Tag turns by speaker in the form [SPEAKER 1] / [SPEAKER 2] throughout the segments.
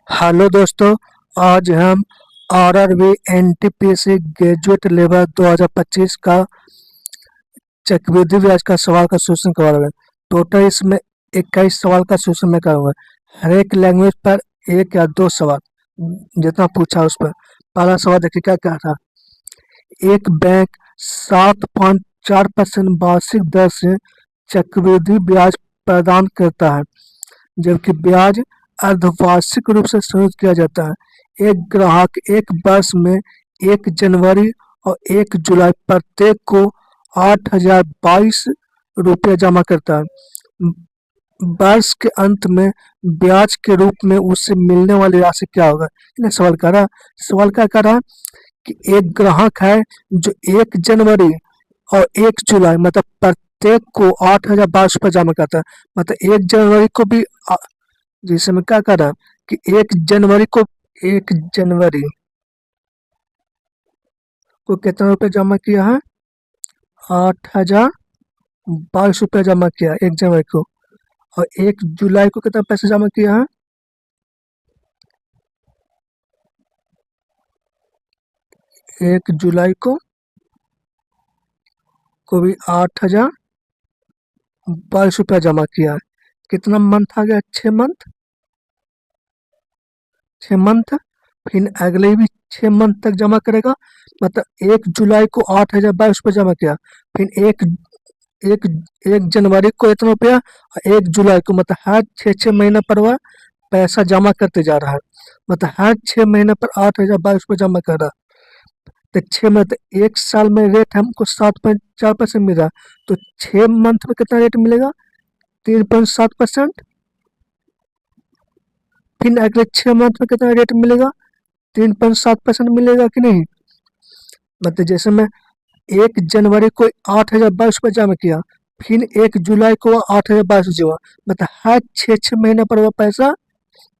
[SPEAKER 1] Hello दोस्तों। आज हम आरआरबी एनटीपीसी ग्रेजुएट लेवल 2025 का चक्रवृद्धि ब्याज का सवाल का सोल्यूशन करवा रहे हैं। टोटल इसमें 21 सवाल का सोल्यूशन मैं करूँगा। हर एक लैंग्वेज पर एक या दो सवाल जितना पूछा उस पर। पहला सवाल देखिए क्या कह रहा है। एक बैंक 7.4% वार्षिक दर से चक्रवृद्धि ब्याज प्रदान करता है, जबकि ब्याज अर्धवार्षिक रूप से संयुक्त किया जाता है। एक ग्राहक एक वर्ष में 1 जनवरी और 1 जुलाई प्रत्येक को 8,022 रुपये जमा करता है। वर्ष के अंत में ब्याज के रूप में उससे मिलने वाली राशि क्या होगा? इन्हें सवाल क्या कर रहा है कि एक ग्राहक है जो 1 जनवरी और 1 जुलाई मतलब प्रत्येक को 8,022 रुपये जमा करता है। मतलब 1 जनवरी को भी जिसे मैं क्या कर रहा कि 1 जनवरी को कितना रुपये जमा किया है? 8,022 रुपये जमा किया 1 जनवरी को। और 1 जुलाई को कितना पैसे जमा किया है? 1 जुलाई को भी 8,022 रुपया जमा किया है। कितना मंथ आ गया? 6 मंथ। 6 मंथ। फिर अगले भी 6 मंथ तक जमा करेगा। मतलब 1 जुलाई को 8,022 रुपये जमा किया। फिर एक 1 जनवरी को इतना रुपया और 1 जुलाई को, मतलब हर 6 महीने पर वह पैसा जमा करते जा रहा है। मतलब हर 6 महीने पर 8,022 रुपये जमा कर रहा है। तो 6 मंथ, 1 साल में रेट हमको 7.4% मिल रहा है। तो 6 मंथ में कितना रेट मिलेगा? 3.7%। फिर अगले 6 मंथ में कितना रेट मिलेगा? 3.7% मिलेगा कि नहीं? मतलब जैसे मैं 1 जनवरी को 8,022 रुपये जमा किया, फिर 1 जुलाई को 8,022 जमा, मतलब हर 6 महीने पर वह पैसा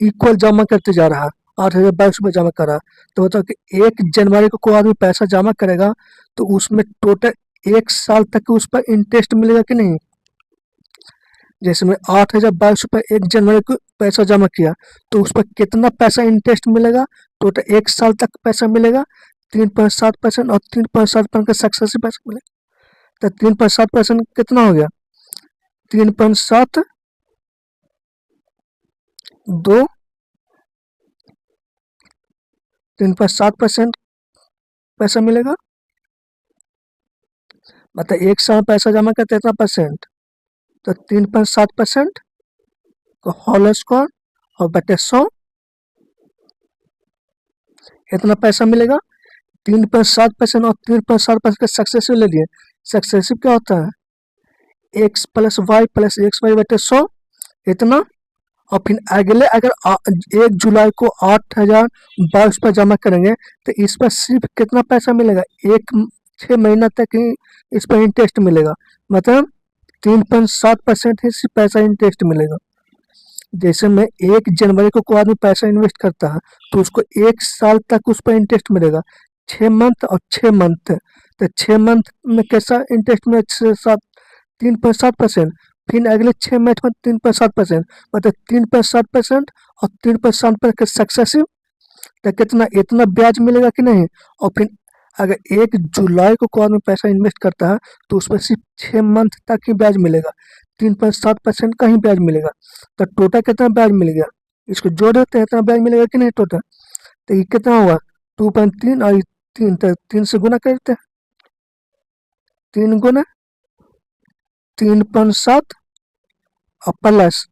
[SPEAKER 1] इक्वल जमा करते जा रहा है। 8,022 रुपये जमा कर रहा है। तो बताओ कि 1 जनवरी को कोई आदमी पैसा जमा करेगा तो उसमें टोटल 1 साल तक उस पर इंटरेस्ट मिलेगा कि नहीं? जैसे मैं 8,022 रुपये 1 जनवरी को पैसा जमा किया, तो उस पर कितना पैसा इंटरेस्ट मिलेगा? टोटल 1 साल तक पैसा मिलेगा 3.7%, और 3.7% का सक्सेसिव पैसा मिलेगा। तो 3.7% कितना हो गया? 3.7 दो 3.7% पैसा मिलेगा। मतलब 1 साल में पैसा जमा करते इतना परसेंट, तो 3.7% को होल स्क्वायर और बटे 100 इतना पैसा मिलेगा। 3.7% और 3.7% का सक्सेसिव ले लिए। सक्सेसिव क्या होता है? एक्स प्लस वाई बटे 100 इतना। और फिर अगले अगर 1 जुलाई को 8,022 रुपये जमा करेंगे तो इस पर सिर्फ कितना पैसा मिलेगा? 6 महीना तक ही इस पर इंटरेस्ट मिलेगा। मतलब 3.7% ही सिर्फ पैसा इंटरेस्ट मिलेगा। जैसे मैं 1 जनवरी को कोई आदमी पैसा इन्वेस्ट करता है तो उसको 1 साल तक उस पर इंटरेस्ट मिलेगा। 6 मंथ और 6 मंथ, तो 6 मंथ में कैसा इंटरेस्ट में 3.7%। फिर अगले 6 मंथ में 3.7%, मतलब 3.7% और 3.7% सक्सेसिव। तो कितना इतना ब्याज मिलेगा कि नहीं? और फिर अगर 1 जुलाई को कोई आदमी पैसा इन्वेस्ट करता है तो उस पर सिर्फ 6 मंथ तक ही ब्याज मिलेगा। 3.7% का ही ब्याज मिलेगा। तो टोटल कितना ब्याज मिल गया? इसको जोड़ देते हैं, इतना ब्याज मिलेगा कि नहीं टोटल? तो ये कितना हुआ? 2.3 और 3, तो 3 से गुना करते हैं। 3 गुना 3.7 और प्लस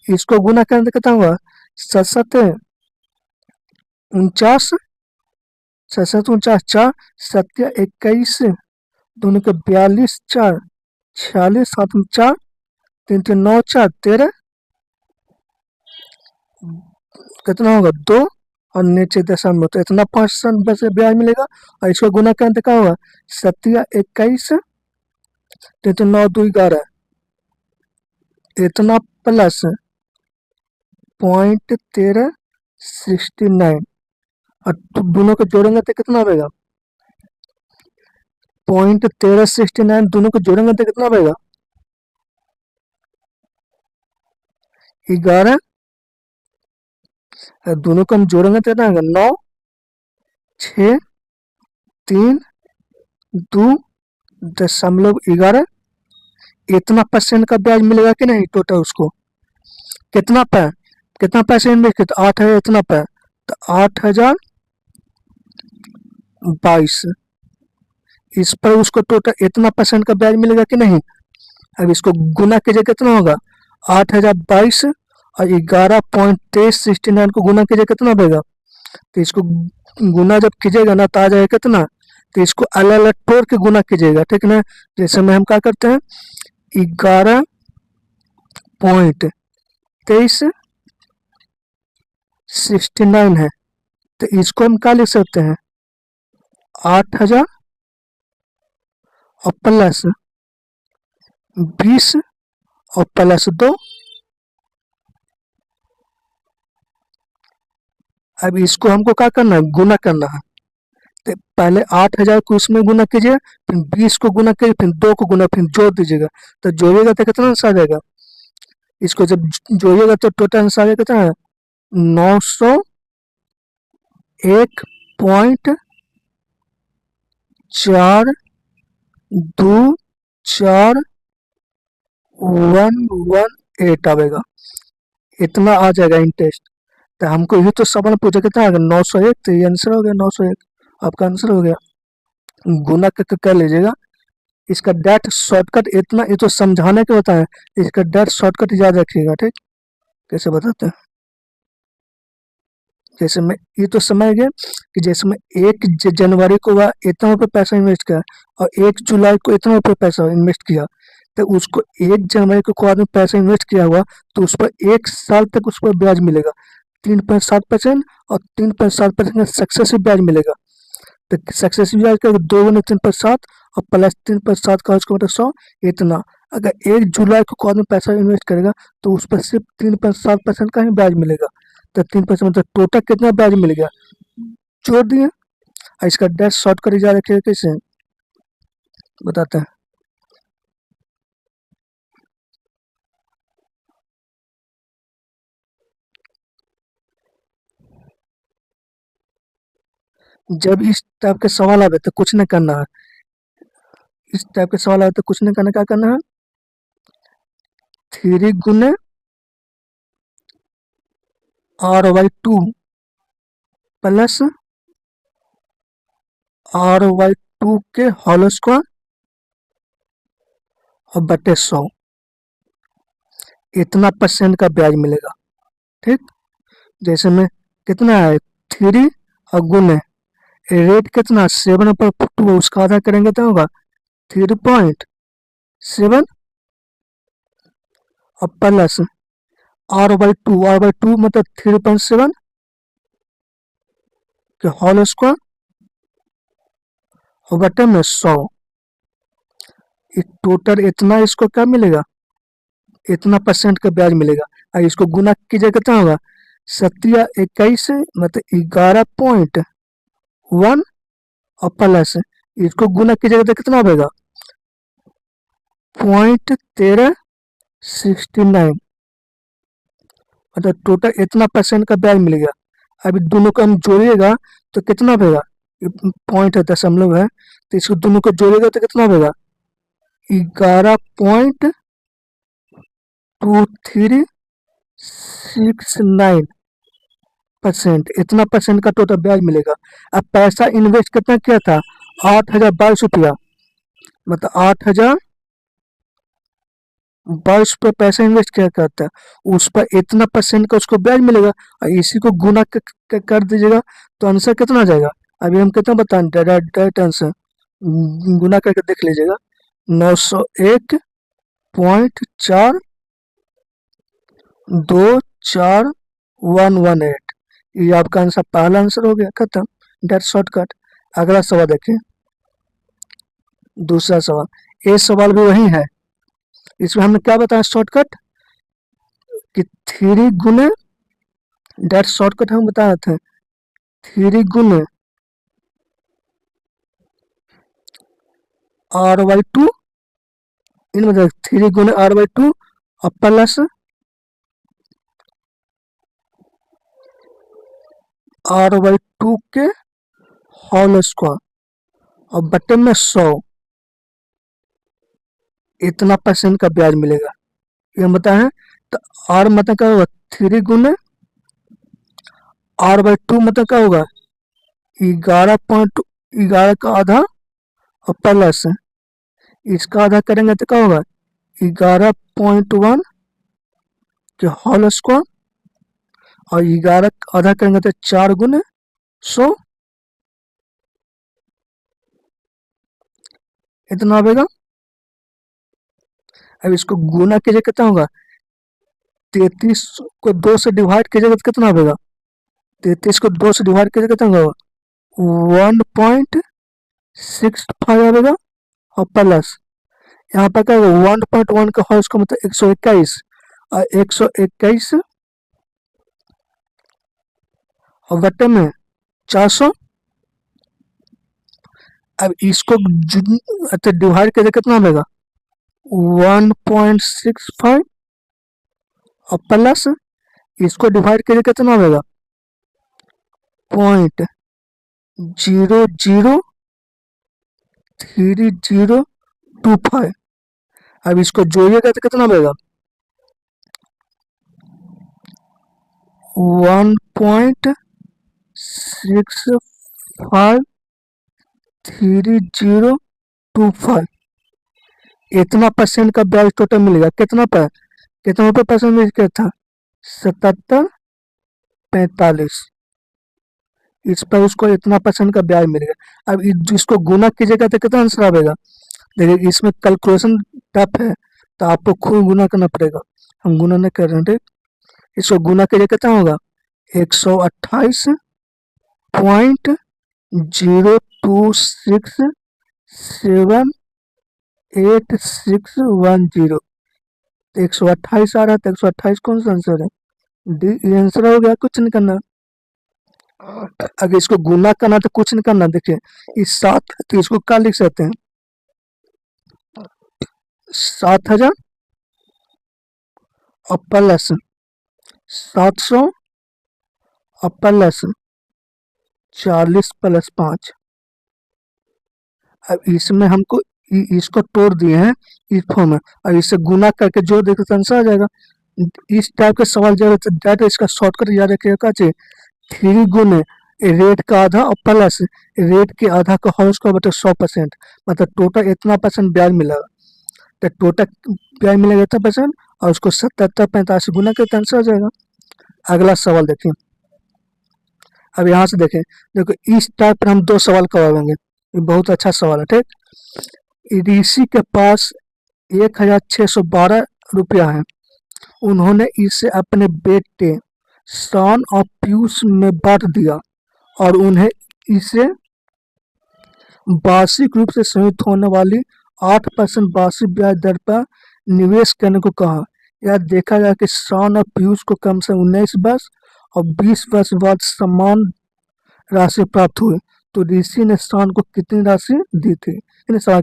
[SPEAKER 1] इसको गुना करें तो कितना हुआ? 7 7 49, 7 7 49 4 7 21, दोनों के 42 4 46, 7 4 3 3 9 4 13, कितना होगा? 2 और नीचे दशमलव, तो इतना 5% बस ब्याज मिलेगा। और इसको गुना करें तो क्या होगा? 7 21 3 3 9 2 11, इतना प्लस 0.1369, और दोनों को जोड़ेंगे तो कितना आएगा? 0.1369 दोनों को जोड़ेंगे तो कितना आएगा? 11 दोनों को हम जोड़ेंगे तो कितना आएगा 9 6 3 2 .11 इतना परसेंट का ब्याज मिलेगा कि नहीं टोटल उसको। कितना पे कितना पैसे इन्वेस्ट किया तो 8,000 इतना पे तो 8,022 इस पर उसको टोटल इतना परसेंट का ब्याज मिलेगा कि नहीं। अब इसको गुना कीजिए कितना होगा 8,022 और 11.2369 को गुना कीजिए कितना देगा। तो इसको गुना जब कीजिएगा ना तो आ जाएगा कितना। तो इसको अलग अलग तोड़ के गुना कीजिएगा ठीक ना। जैसे में हम क्या करते हैं 11.2369 है तो इसको हम क्या लिख सकते हैं 8,000 और प्लस 20 और प्लस 2। अब इसको हमको क्या करना है गुना करना है। तो पहले 8,000 को इसमें गुना कीजिए फिर 20 को गुना कीजिए फिर 2 को गुना फिर जोड़ दीजिएगा। तो जोड़िएगा तो कितना आंसर आ जाएगा। इसको जब जोड़िएगा तो टोटल आंसर आ जाएगा कितना है 901.424118 आएगा। इतना आ जाएगा इंटरेस्ट। तो हमको ये तो सवाल पूछा कितना आएगा 901 तो ये आंसर हो गया 901 आपका आंसर हो गया। गुना करके कर लीजिएगा। इसका डेट शॉर्टकट इतना ये तो समझाने के होता है। इसका डेट शॉर्टकट याद रखिएगा ठीक। कैसे बताते हैं जैसे मैं ये तो समझ गया कि जैसे मैं 1 जनवरी को वह इतना रुपये पैसा इन्वेस्ट किया और 1 जुलाई को इतना रुपये पैसा इन्वेस्ट किया। तो उसको 1 जनवरी को आदमी पैसा इन्वेस्ट किया हुआ तो उस पर 1 साल तक उस पर ब्याज मिलेगा 3.7% और 3.7% का सक्सेसिव ब्याज मिलेगा। तो सक्सेसिव ब्याज का 2 गुना 3.7 और प्लस 3.7 का उसको मतलब 100 इतना। अगर 1 जुलाई को आदमी पैसा इन्वेस्ट करेगा तो उस पर सिर्फ 3.7% का ही ब्याज मिलेगा। तो 3% मतलब टोटल कितना ब्याज मिल गया जोड़ दिए। इसका डैश शॉर्ट कर जा रखे कैसे बताते हैं। जब इस टाइप के सवाल आवे तो कुछ नहीं करना है। इस टाइप के सवाल आवे तो कुछ नहीं करना क्या करना है 3 गुने r/2 प्लस r/2 के होल स्क्वायर और बटे 100 इतना परसेंट का ब्याज मिलेगा ठीक। जैसे में कितना है 3 और गुने रेट कितना 7/2 उसका आधा करेंगे तो होगा 3.7 और प्लस r/2 मतलब 3.7 के होल स्क्वायर और बटे में 100 टोटल इतना इसको क्या मिलेगा इतना परसेंट का ब्याज मिलेगा। और इसको गुना कीजिए कितना होगा 7/21 मतलब 11.1 और प्लस इसको गुना कीजिएगा तो कितना होगा 0.1369 मतलब टोटल इतना परसेंट का ब्याज मिलेगा। अभी दोनों को हम जोड़िएगा तो कितना होगा पॉइंट है दशमलव है तो इसको दोनों को जोड़ेगा तो कितना होगा 11.2369% इतना परसेंट का टोटल ब्याज मिलेगा। अब पैसा इन्वेस्ट कितना किया था 8,022 मतलब 8,022 पे पैसा इन्वेस्ट किया करता है उस पर इतना परसेंट का उसको ब्याज मिलेगा। और इसी को गुना कर दीजिएगा तो आंसर कितना आ जाएगा। अभी हम कितना बताएं डायरेक्ट आंसर गुना करके देख लीजिएगा 901.241118 ये आपका आंसर पहला आंसर हो गया खत्म डेट शॉर्टकट। अगला सवाल देखिए दूसरा सवाल ये सवाल भी वही है। इसमें हमने क्या बताया शॉर्टकट कि 3 गुने डेट शॉर्टकट हम बताए थे 3 गुने r/2 इन मतलब 3 गुने r/2 और प्लस r/2 के होल स्क्वायर और बटे में 100, इतना % का ब्याज मिलेगा। ये बताए तो r मतलब क्या होगा 3 गुने r/2 मतलब क्या होगा 11 का आधा और प्लस इसका आधा करेंगे तो क्या होगा 11.1 के होल स्क्वायर और 11 का आधा करेंगे तो 4 गुने 100, इतना आएगा। अब इसको गुना कीजिए कितना होगा 33 को 2 से डिवाइड कीजिएगा तो कितना आएगा 33 को 2 से डिवाइड कीजिएगा कितना होगा 1.65 आएगा और प्लस यहाँ पर क्या होगा 1.1 का होल स्क्वायर मतलब 121 और 121 और बटे में 400। अब इसको अच्छा डिवाइड करके कितना आएगा 1.65 और प्लस इसको डिवाइड करके कितना आएगा 0.003025। अब इसको जोड़िएगा तो कितना आएगा 1.653025, इतना % का ब्याज टोटल मिलेगा। कितना पर कितना रुपये % मिल गया था 77.45, इस पर उसको इतना % का ब्याज मिलेगा। अब इसको गुना कीजिएगा तो कितना आंसर आएगा। देखिए इसमें कैलकुलेशन टफ है तो आपको खुद गुना करना पड़ेगा, हम गुना नहीं कर रहे हैं। ठीक, इसको गुना कीजिए कितना होगा 128.2678610। 128 आ रहा है तो 128 कौन सा आंसर है डी, ये आंसर हो गया, कुछ नहीं करना। अगर इसको गुना करना तो कुछ नहीं करना। देखिए इस 7 तो इसको क्या लिख सकते हैं 7000 और प्लस 700 और प्लस 40 + 5। अब इसमें हमको इसको तोड़ दिए हैं इस फॉर्म में और इसे गुना करके जो देखो तो आंसर आ जाएगा। इस टाइप के सवाल जब डायरेक्ट इसका शॉर्टकट याद रखिएगा क्या चाहिए 3 गुने रेट का आधा और प्लस रेट के आधा का होल स्क्वायर बटे 100%, मतलब टोटल इतना % ब्याज मिलेगा। तो टोटल ब्याज मिलेगा इतना % और उसको 77.85 गुना करके आंसर आ जाएगा। अगला सवाल देखिए। अब यहाँ से देखें, देखो इस टाइप पर हम 2 सवाल करवाएंगे, ये बहुत अच्छा सवाल है। ठीक, ऋषि के पास 1612 रुपया है, उन्होंने इसे अपने बेटे शान और पीयूष में बांट दिया और उन्हें इसे वार्षिक रूप से संयुक्त होने वाली 8% वार्षिक ब्याज दर पर निवेश करने को कहा। यह देखा गया कि शान और पीयूष को कम से 19 वर्ष और 20 वर्ष बाद समान राशि प्राप्त हुई, तो ऋषि ने शान को कितनी राशि दी थी। सवाल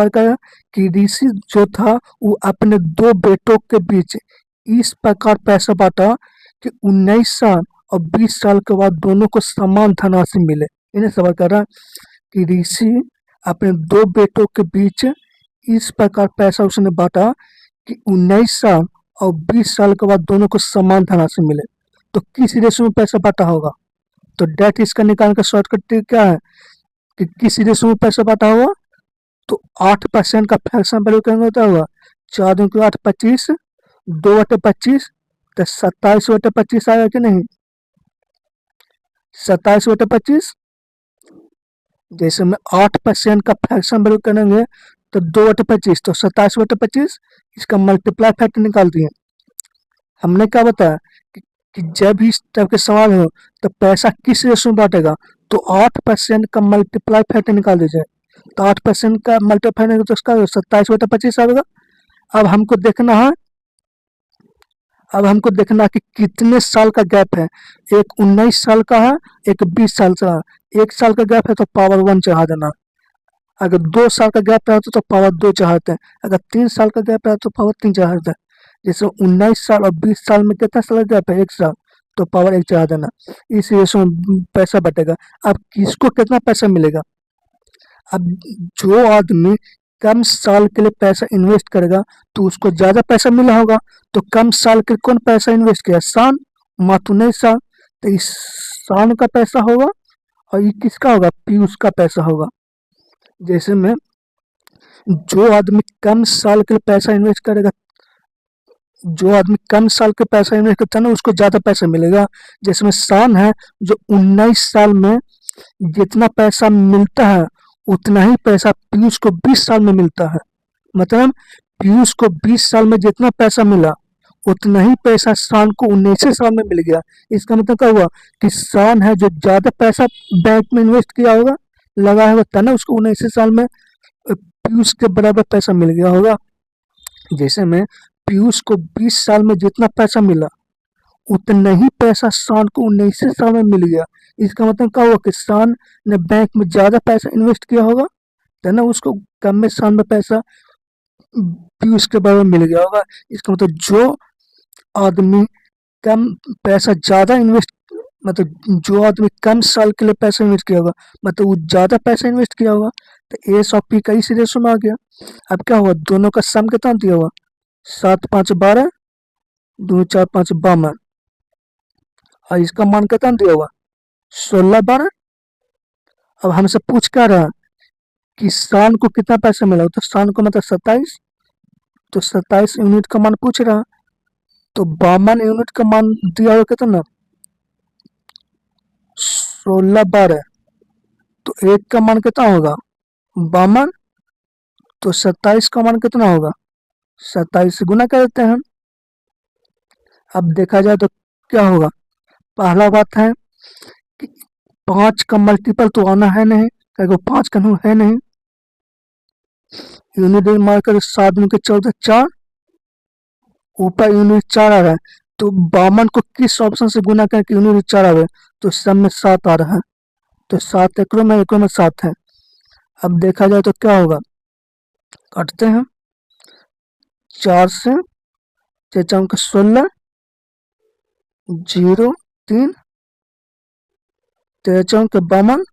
[SPEAKER 1] करा कि ऋषि जो था वो अपने 2 बेटों के बीच इस प्रकार पैसा बांटा कि 19 साल और 20 साल के बाद दोनों को समान धनराशि मिले। इन्हें सवाल करा कि ऋषि अपने 2 बेटों के बीच इस प्रकार पैसा उसने बांटा कि 19 साल और 20 साल के बाद दोनों को समान धनराशि मिले, तो किस रेशो में पैसा बांटा होगा। तो डेट इसका निकालने का शॉर्टकट क्या है कि किस रेशो में पैसा बांटा होगा, तो 8% का फ्रैक्शन वैल्यू करेंगे तो होगा 4 दूनी 8 25 2/25 तो 27/25 आएगा कि नहीं 27/25। जैसे में 8% का फ्रैक्शन वैल्यू करेंगे तो 2/25 तो 27/25, इसका मल्टीप्लाई फैक्टर निकाल दिए। हमने क्या बताया कि जब इस टाइप के सवाल हो तो पैसा किस रेशो में बांटेगा, तो 8% का मल्टीप्लाई फैक्टर निकाल दीजिए, तो 8% का मल्टीप्लाई तो इसका 27/25 आएगा। अब हमको देखना है कि कितने साल का गैप है, एक 19 साल का है, एक 20 साल का है। 1 साल का गैप है तो पावर 1 चढ़ा देना, अगर 2 साल का गैप रहता तो पावर 2 चढ़ाते हैं, अगर 3 साल का गैप रहता तो पावर 3 चढ़ाते हैं। जैसे 19 साल और 20 साल में कितना साल का गैप है 1 साल, तो पावर 1 चढ़ा देना। इस रेशो में पैसा बटेगा। अब किसको कितना पैसा मिलेगा? अब जो आदमी कम साल के लिए पैसा इन्वेस्ट करेगा तो उसको ज्यादा पैसा मिला होगा। तो कम साल के लिए कौन पैसा इन्वेस्ट किया? शान, माथु नहीं शान। तो इस शान का पैसा होगा और ये किसका होगा? पीयूष का पैसा होगा। जैसे में जो आदमी कम साल के लिए पैसा इन्वेस्ट करेगा, जो आदमी कम साल के पैसा इन्वेस्ट करता है ना उसको ज्यादा पैसा मिलेगा। जैसे में शान है जो 19 साल में जितना पैसा मिलता है उतना ही पैसा पीयूष को 20 साल में मिलता है। मतलब पीयूष को 20 साल में जितना पैसा मिला उतना ही पैसा शान को 19 साल में मिल गया। इसका मतलब क्या हुआ कि शान है जो ज्यादा पैसा बैंक में इन्वेस्ट किया होगा, लगा होगा, तब ना उसको 19 साल में पीयूष के बराबर पैसा मिल गया होगा। जैसे में पीयूष को 20 साल में जितना पैसा मिला उतना ही पैसा शान को 19 साल में मिल गया। इसका मतलब क्या हुआ कि शान ने बैंक में ज्यादा पैसा इन्वेस्ट किया होगा, है ना, उसको कम में साल में पैसा पीयूष के बराबर मिल गया होगा। इसका मतलब जो आदमी कम पैसा ज्यादा इन्वेस्ट, मतलब जो आदमी कम साल के लिए पैसा इन्वेस्ट किया होगा मतलब वो ज्यादा पैसा इन्वेस्ट किया होगा। तो एस ऑफ पी का इस रेशो में आ गया। अब क्या हुआ? दोनों का सम कितना दिया हुआ? 7 5 12, 2 4 5 52, और इसका मान कितना दिया हुआ? 16 12। अब हमसे पूछ क्या रहा कि शान को कितना पैसा मिला? तो शान को मतलब 27, तो 27 यूनिट का मान पूछ रहा। तो 52 यूनिट का मान दिया हुआ कितना? 16 12। तो एक का मान कितना होगा? 52। तो 27 का मान कितना होगा? 27 से गुना कर देते हैं हम। अब देखा जाए तो क्या होगा? पहला बात है कि 5 का मल्टीपल तो आना है नहीं, क्योंकि 5 का है नहीं। यूनिट मारकर 7 दूनी के 14 4, ऊपर यूनिट 4 आ रहा है। तो 52 को किस ऑप्शन से गुना करके यूनिट 4 आ रहा है? तो सब में 7 आ रहा है। तो 7 एकड़ों में 7 है। अब देखा जाए तो क्या होगा? काटते हैं 4 से 6 4 का 16, 0 3, 13 4 का 52,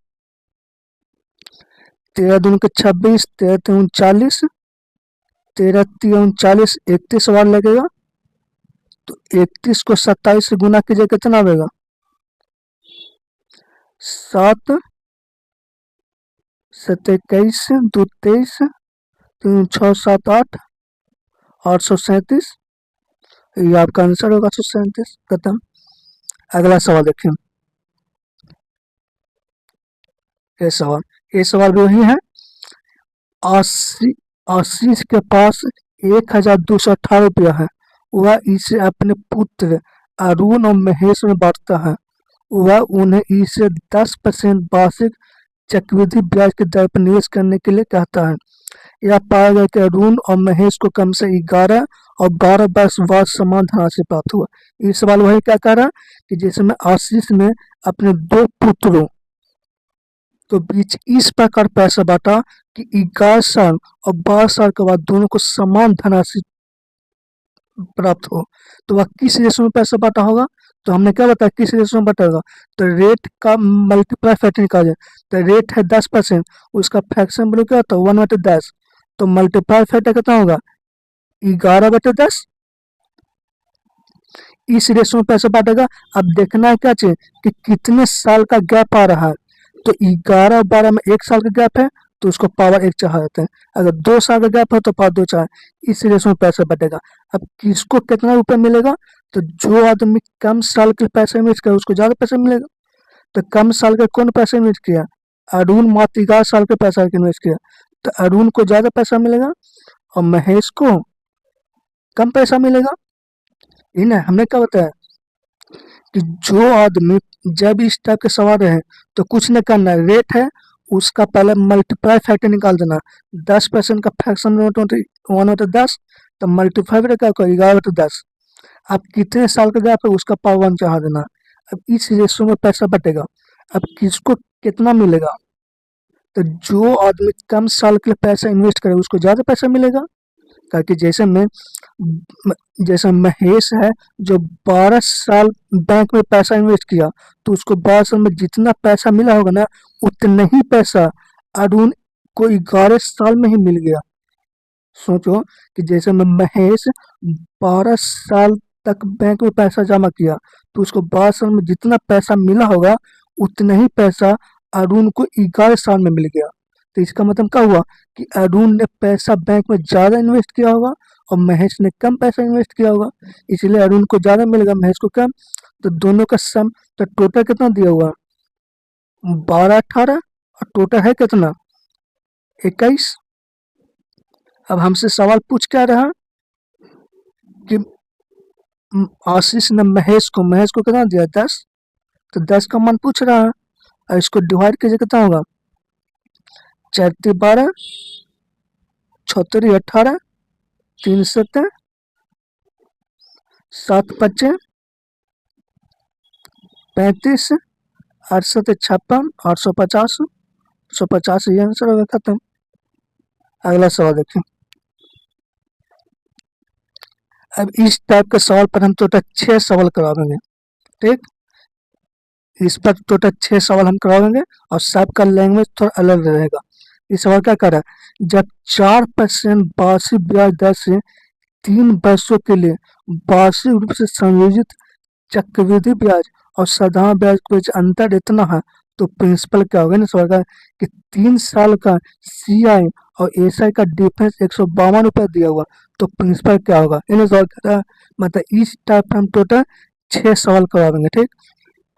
[SPEAKER 1] 13 दूनी के 26, 13 3 39, 13 3 39, 31 बार लगेगा। तो 31 को 27 से गुना कीजिए, कितना आएगा? 7 7 21, 2 23, 3 6 7 8, 837। ये आपका आंसर होगा 837। खत्म। अगला सवाल देखिए। ये सवाल भी वही है। आशीष के पास 1218 रुपया है। वह इसे अपने पुत्र अरुण और महेश में बांटता है। वह उन्हें इसे 10% वार्षिक चक्रवृद्धि ब्याज की दर पर निवेश करने के लिए कहता है। यह पाया गया कि अरुण और महेश को कम से 11 और 12 वर्ष बाद समान धनराशि प्राप्त हुआ। इस सवाल वही क्या कह रहा है कि जिसमें आशीष ने अपने 2 पुत्रों तो बीच इस प्रकार पैसा बांटा कि 11 साल और 12 साल के बाद दोनों को समान धनराशि प्राप्त हो। तो वह किस रेशो में पैसा बांटा होगा? तो हमने क्या बताया किस रेशो में बांटा होगा? तो रेट का मल्टीप्लाई फैक्टर निकाल जाए। तो रेट है 10%, उसका फ्रैक्शन वैल्यू क्या होता है? 1/10। तो मल्टीप्लाई फैक्टर कितना होगा? 11/10। इस रेशो में पैसा बांटेगा। अब देखना है क्या चाहिए कि कितने साल का गैप आ रहा है। तो 11 और 12 में 1 साल का गैप है तो उसको पावर 1 चढ़ा देते हैं। अगर 2 साल का गैप है तो पावर 2 चढ़ा। इस रेशो में पैसा बटेगा। अब किसको कितना रुपया मिलेगा? तो जो आदमी कम साल के पैसा इन्वेस्ट करे उसको ज्यादा पैसा मिलेगा। तो कम साल का कौन पैसा इन्वेस्ट किया? अरुण मात्र 11 साल के पैसा इन्वेस्ट किया, तो अरुण को ज्यादा पैसा मिलेगा और महेश को कम पैसा मिलेगा। इन्हें हमने क्या बताया कि जो आदमी जब इस टाइप के सवाल रहे तो कुछ नहीं करना है। रेट है उसका पहले मल्टीप्लाई फैक्टर निकाल देना। 10% का फ्रैक्शन 1/10, तो मल्टीप्लाई क्या करो 11/10। अब कितने साल का गैप है उसका पावर 1 चढ़ा देना। अब इस रेशो में पैसा बटेगा। अब किसको कितना मिलेगा? तो जो आदमी कम साल के लिए पैसा इन्वेस्ट करे उसको ज्यादा पैसा मिलेगा, ताकि जैसे महेश है जो 12 साल बैंक में पैसा इन्वेस्ट किया, तो उसको 12 साल में जितना पैसा मिला होगा ना, उतना ही पैसा अरुण को 11 साल में ही मिल गया। सोचो कि जैसे में महेश 12 साल तक बैंक में पैसा जमा किया, तो उसको 12 साल में जितना पैसा मिला होगा, उतना ही पैसा अरुण को 11 साल में मिल गया। तो इसका मतलब क्या हुआ कि अरुण ने पैसा बैंक में ज़्यादा इन्वेस्ट किया होगा और महेश ने कम पैसा इन्वेस्ट किया होगा, इसलिए अरुण को ज़्यादा मिलेगा, महेश को कम। तो दोनों का सम, तो टोटल कितना दिया हुआ, 12 18, और टोटल है कितना, 21। अब हमसे सवाल पूछ क्या रहा कि आशीष ने महेश को कितना दिया, 10। तो 10 का मान पूछ रहा है, और इसको डिवाइड कीजिए, कितना होगा, 4 × 12, 6 × 18, 3 × 7, 7 × 5 35, 8 × 7 56, 850, 150, ये आंसर होगा, खत्म। अगला सवाल देखिए। अब इस टाइप के सवाल पर हम टोटल 6 सवाल करावेंगे, ठीक। इस पर टोटल 6 सवाल हम करावेंगे, और सबका लैंग्वेज थोड़ा अलग रहेगा। इस सवाल क्या कर रहा है, जब 4% वार्षिक ब्याज दर से 3 वर्षों के लिए वार्षिक रूप से संयोजित चक्रवृद्धि ब्याज और साधारण ब्याज के बीच अंतर इतना है, तो प्रिंसिपल क्या होगा। ना सवाल का कि 3 साल का CI और SI का डिफरेंस 152 रुपये दिया हुआ, तो प्रिंसिपल क्या होगा। इन सवाल कर रहा है, मतलब इस टाइप पर हम टोटल 6 सवाल करवाएंगे, ठीक।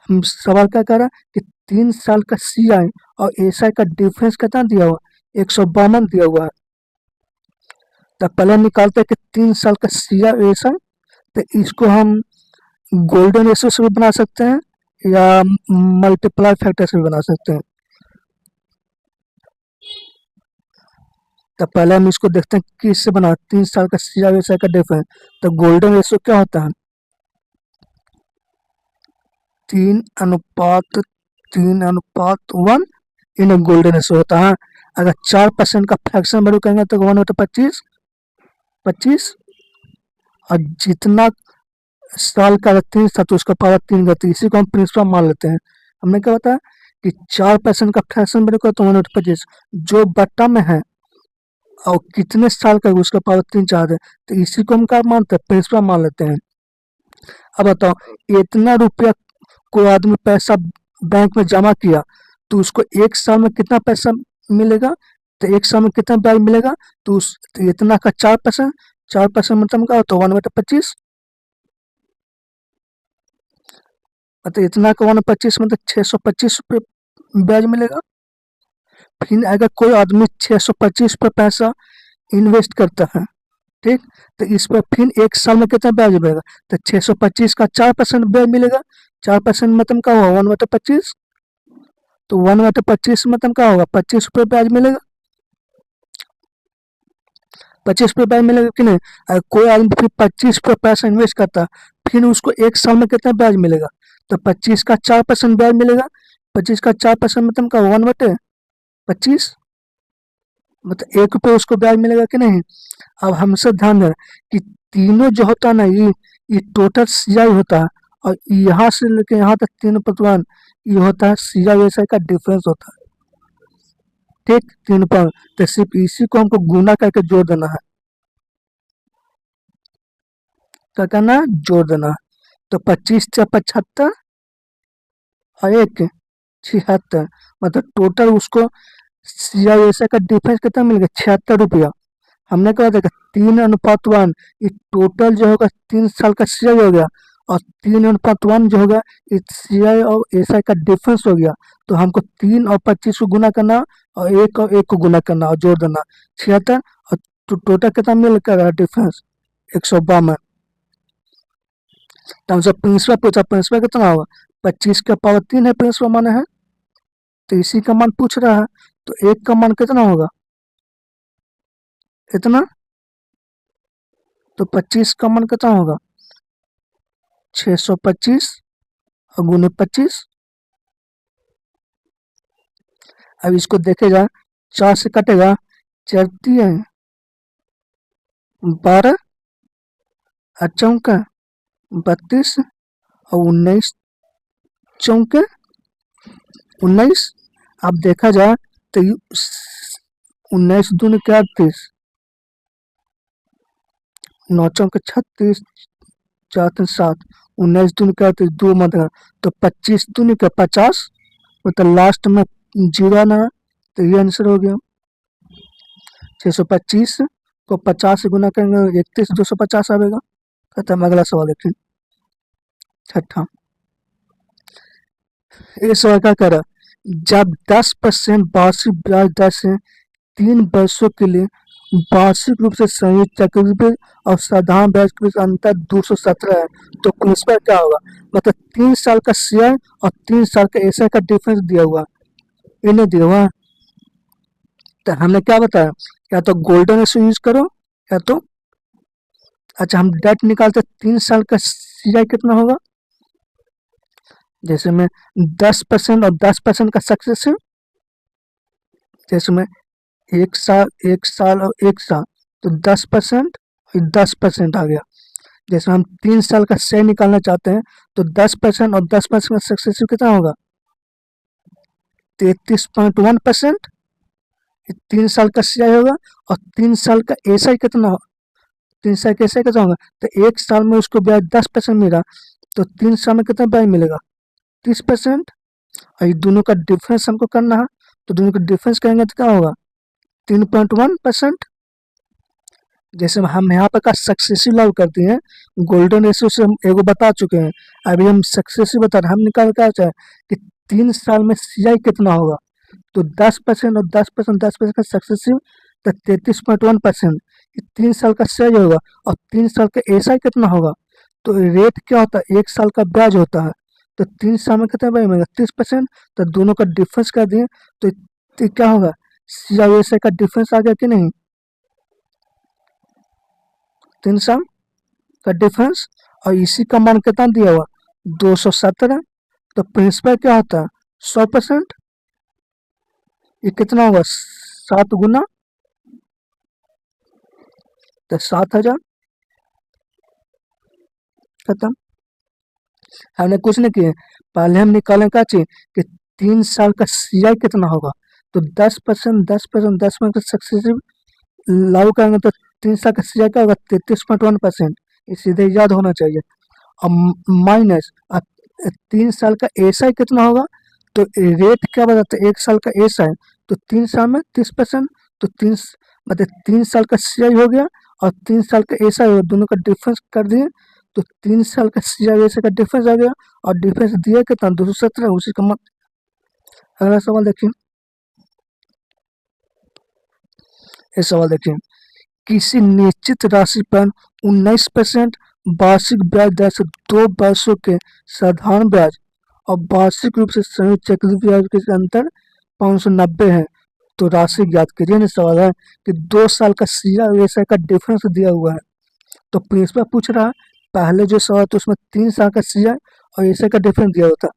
[SPEAKER 1] हम सवाल क्या कर रहा है कि 3 साल का CI और SI का डिफरेंस कितना दिया हुआ, 152 दिया हुआ है। तो पहले निकालते हैं कि 3 साल का CI और SI, तो इसको हम गोल्डन रेशियो से भी बना सकते हैं या मल्टीप्लाई फैक्टर से भी बना सकते हैं। तो पहले हम इसको देखते हैं कि इससे बना 3 साल का CI और SI का डिफरेंस। तो गोल्डन रेशियो क्या होता है, 3:1 इन गोल्डन रेशियो होता है। अगर 4% का फ्रैक्शन वैल्यू कहेंगे तो 1/25, 25, और जितना साल का 3 था तो उसका पावर 3 गति, इसी को हम प्रिंसिपल मान लेते हैं। हमने क्या बताया कि 4% का फ्रैक्शन वैल्यू का तो 1/25, जो बट्टा में है और कितने साल का है उसका पावर 3 चाहते हैं, तो इसी को हम क्या मानते हैं, प्रिंसिपल मान लेते हैं। अब बताओ, इतना रुपया कोई आदमी पैसा बैंक में जमा किया, तो उसको 1 साल में कितना पैसा मिलेगा, तो 1 साल में कितना ब्याज मिलेगा, तो इतना का 4%, 4% मतलब क्या होता है, 1/25, मतलब इतना का 1/25 मतलब 625 रुपये ब्याज मिलेगा। फिर अगर कोई आदमी 625 रुपये पैसा इन्वेस्ट करता है, ठीक, तो इस पर फिर 1 साल में कितना ब्याज मिलेगा, तो 625 का 4% ब्याज मिलेगा। 4% मतलब क्या होगा, 1/25, तो 1/25 मतलब क्या होगा, 25 रुपये ब्याज मिलेगा। 25 रुपये ब्याज मिलेगा कि नहीं। अगर कोई आदमी फिर 25 रुपये पैसा इन्वेस्ट करता है, फिर उसको 1 साल में कितना ब्याज मिलेगा, तो 25 का 4% ब्याज मिलेगा। 25 का 4% मतलब क्या, 1/25, मतलब 1 रुपये उसको ब्याज मिलेगा कि नहीं। अब हमसे ध्यान देना कि तीनों जो होता है ना, ये टोटल CI होता है, और यहाँ से लेके यहाँ तक तीनों प्रतिमान ये होता है CI और SI का डिफरेंस होता है, ठीक। 3 पर तो सिर्फ इसी को हमको गुना करके जोड़ देना है, क्या करना है, जोड़ देना है। तो 25 × 75 और 1 76, मतलब टोटल उसको CI और SI का डिफरेंस कितना मिल गया, 76 रुपया। हमने क्या देखा, 3:1, ये टोटल जो होगा 3 साल का CI हो गया, और 3:1 जो होगा इस CI और SI का डिफरेंस हो गया। तो हमको 3 और 25 को गुना करना, और 1 को गुना करना, और जोड़ देना 76, और टोटल कितना मिल कर डिफरेंस 152। तो हमसे प्रिंसिपल पूछा, प्रिंसिपल कितना होगा, 25 का पावर 3 है प्रिंसिपल माने है, तो इसी का मान पूछ रहा है। तो 1 का मान कितना होगा, इतना, तो 25 का मान कितना होगा, 625 और गुने 25। अब इसको देखेगा, 4 से कटेगा, 4 3 12 चौके 32 और 19 चौके 19। अब देखा जाए तो 19 दूनी क्या 30, 9 चौके 36, 4 3 7, 19 दूनी क्या 30, 2 मत है तो 25 दूनी क्या 50, मतलब लास्ट में जीरो आना है, तो ये आंसर हो गया। 625 को 50 से गुना करेंगे 31 250 आएगा। खत्म। अगला सवाल देखिए, छठा। ये सवाल क्या कह रहा है, जब 10% वार्षिक ब्याज दर से 3 वर्षों के लिए वार्षिक रूप से संयुक्त चक्रवृद्धि और साधारण ब्याज के बीच अंतर 217 है, तो प्रिंसिपल क्या होगा। मतलब 3 साल का शेयर और 3 साल का एसआई का डिफरेंस दिया हुआ है, इन्हें दिया हुआ है। तो हमने क्या बताया, या तो गोल्डन रेशो यूज करो या तो अच्छा हम डेट निकालते 3 साल का सीआई कितना होगा, जैसे में 10% और 10% का सक्सेसिव, जैसे में 1 साल 1 साल और 1 साल, तो 10% 10% आ गया। जैसे हम 3 साल का शेयर निकालना चाहते हैं तो 10% और 10% का सक्सेसिव कितना होगा, 33.1%। 3 साल का शेयर होगा और 3 साल का एसआई कितना हो, 3 साल का एसआई कितना होगा, तो 1 साल में उसको ब्याज 10% मिला, तो 3 साल में कितना ब्याज मिलेगा 30%। और ये दोनों का डिफरेंस हमको करना है, तो दोनों का डिफरेंस करेंगे तो क्या होगा 3.1%। जैसे हम यहाँ पर का सक्सेसिव लागू करते हैं, गोल्डन रेशियो से हम एगो बता चुके हैं, अभी हम सक्सेसिव बता रहे हैं। हम निकाल क्या चाहे कि 3 साल में सीआई कितना होगा, तो 10% और 10% 10% का सक्सेसिव, तो 33.1%। 3 साल का सीआई होगा और 3 साल का एसआई कितना होगा, तो रेट क्या होता है 1 साल का ब्याज होता है, तो 3 साल में कितना ब्याज मिलेगा 30%। तो दोनों का डिफरेंस कर दिए तो क्या होगा, सीआई एसआई का डिफरेंस आ गया कि नहीं, 3 साल का डिफरेंस। और इसी का मान कितना दिया हुआ 217। तो प्रिंसिपल क्या होता है 100%। ये कितना होगा 7 गुना, तो 7,000। खत्म। हमने कुछ नहीं किया, पहले हम निकालें क्या चाहिए कि 3 साल का सीआई कितना होगा, तो 10% 10% 10% सक्सेसिव लागू करेंगे तो 3 साल का सीआई क्या होगा 33.1%। ये सीधे याद होना चाहिए। और माइनस 3 साल का एसआई कितना होगा, तो रेट क्या बताता है 1 साल का एसआई, तो 3 साल में 30%। तो मतलब 3 साल का सीआई हो गया और 3 साल का एसआई हो गया, दोनों का डिफरेंस कर दिए, तो 3 साल का सीआई एसआई का डिफरेंस आ गया। और डिफरेंस दिया कितना 217, उसी का मत। अगला सवाल देखिए, ये सवाल देखिए, किसी निश्चित राशि पर 19% वार्षिक ब्याज दर से 2 वर्षों के साधारण ब्याज और वार्षिक रूप से संयुक्त चक्रवृद्धि ब्याज के अंतर 590 है, तो राशि ज्ञात कीजिए। ना सवाल है कि 2 साल का सीआई का डिफरेंस दिया हुआ है, तो प्रिंसिपल पूछ रहा है, पहले जो सवाल था उसमें 3 साल का सीआई और एसआई का डिफरेंस दिया होता,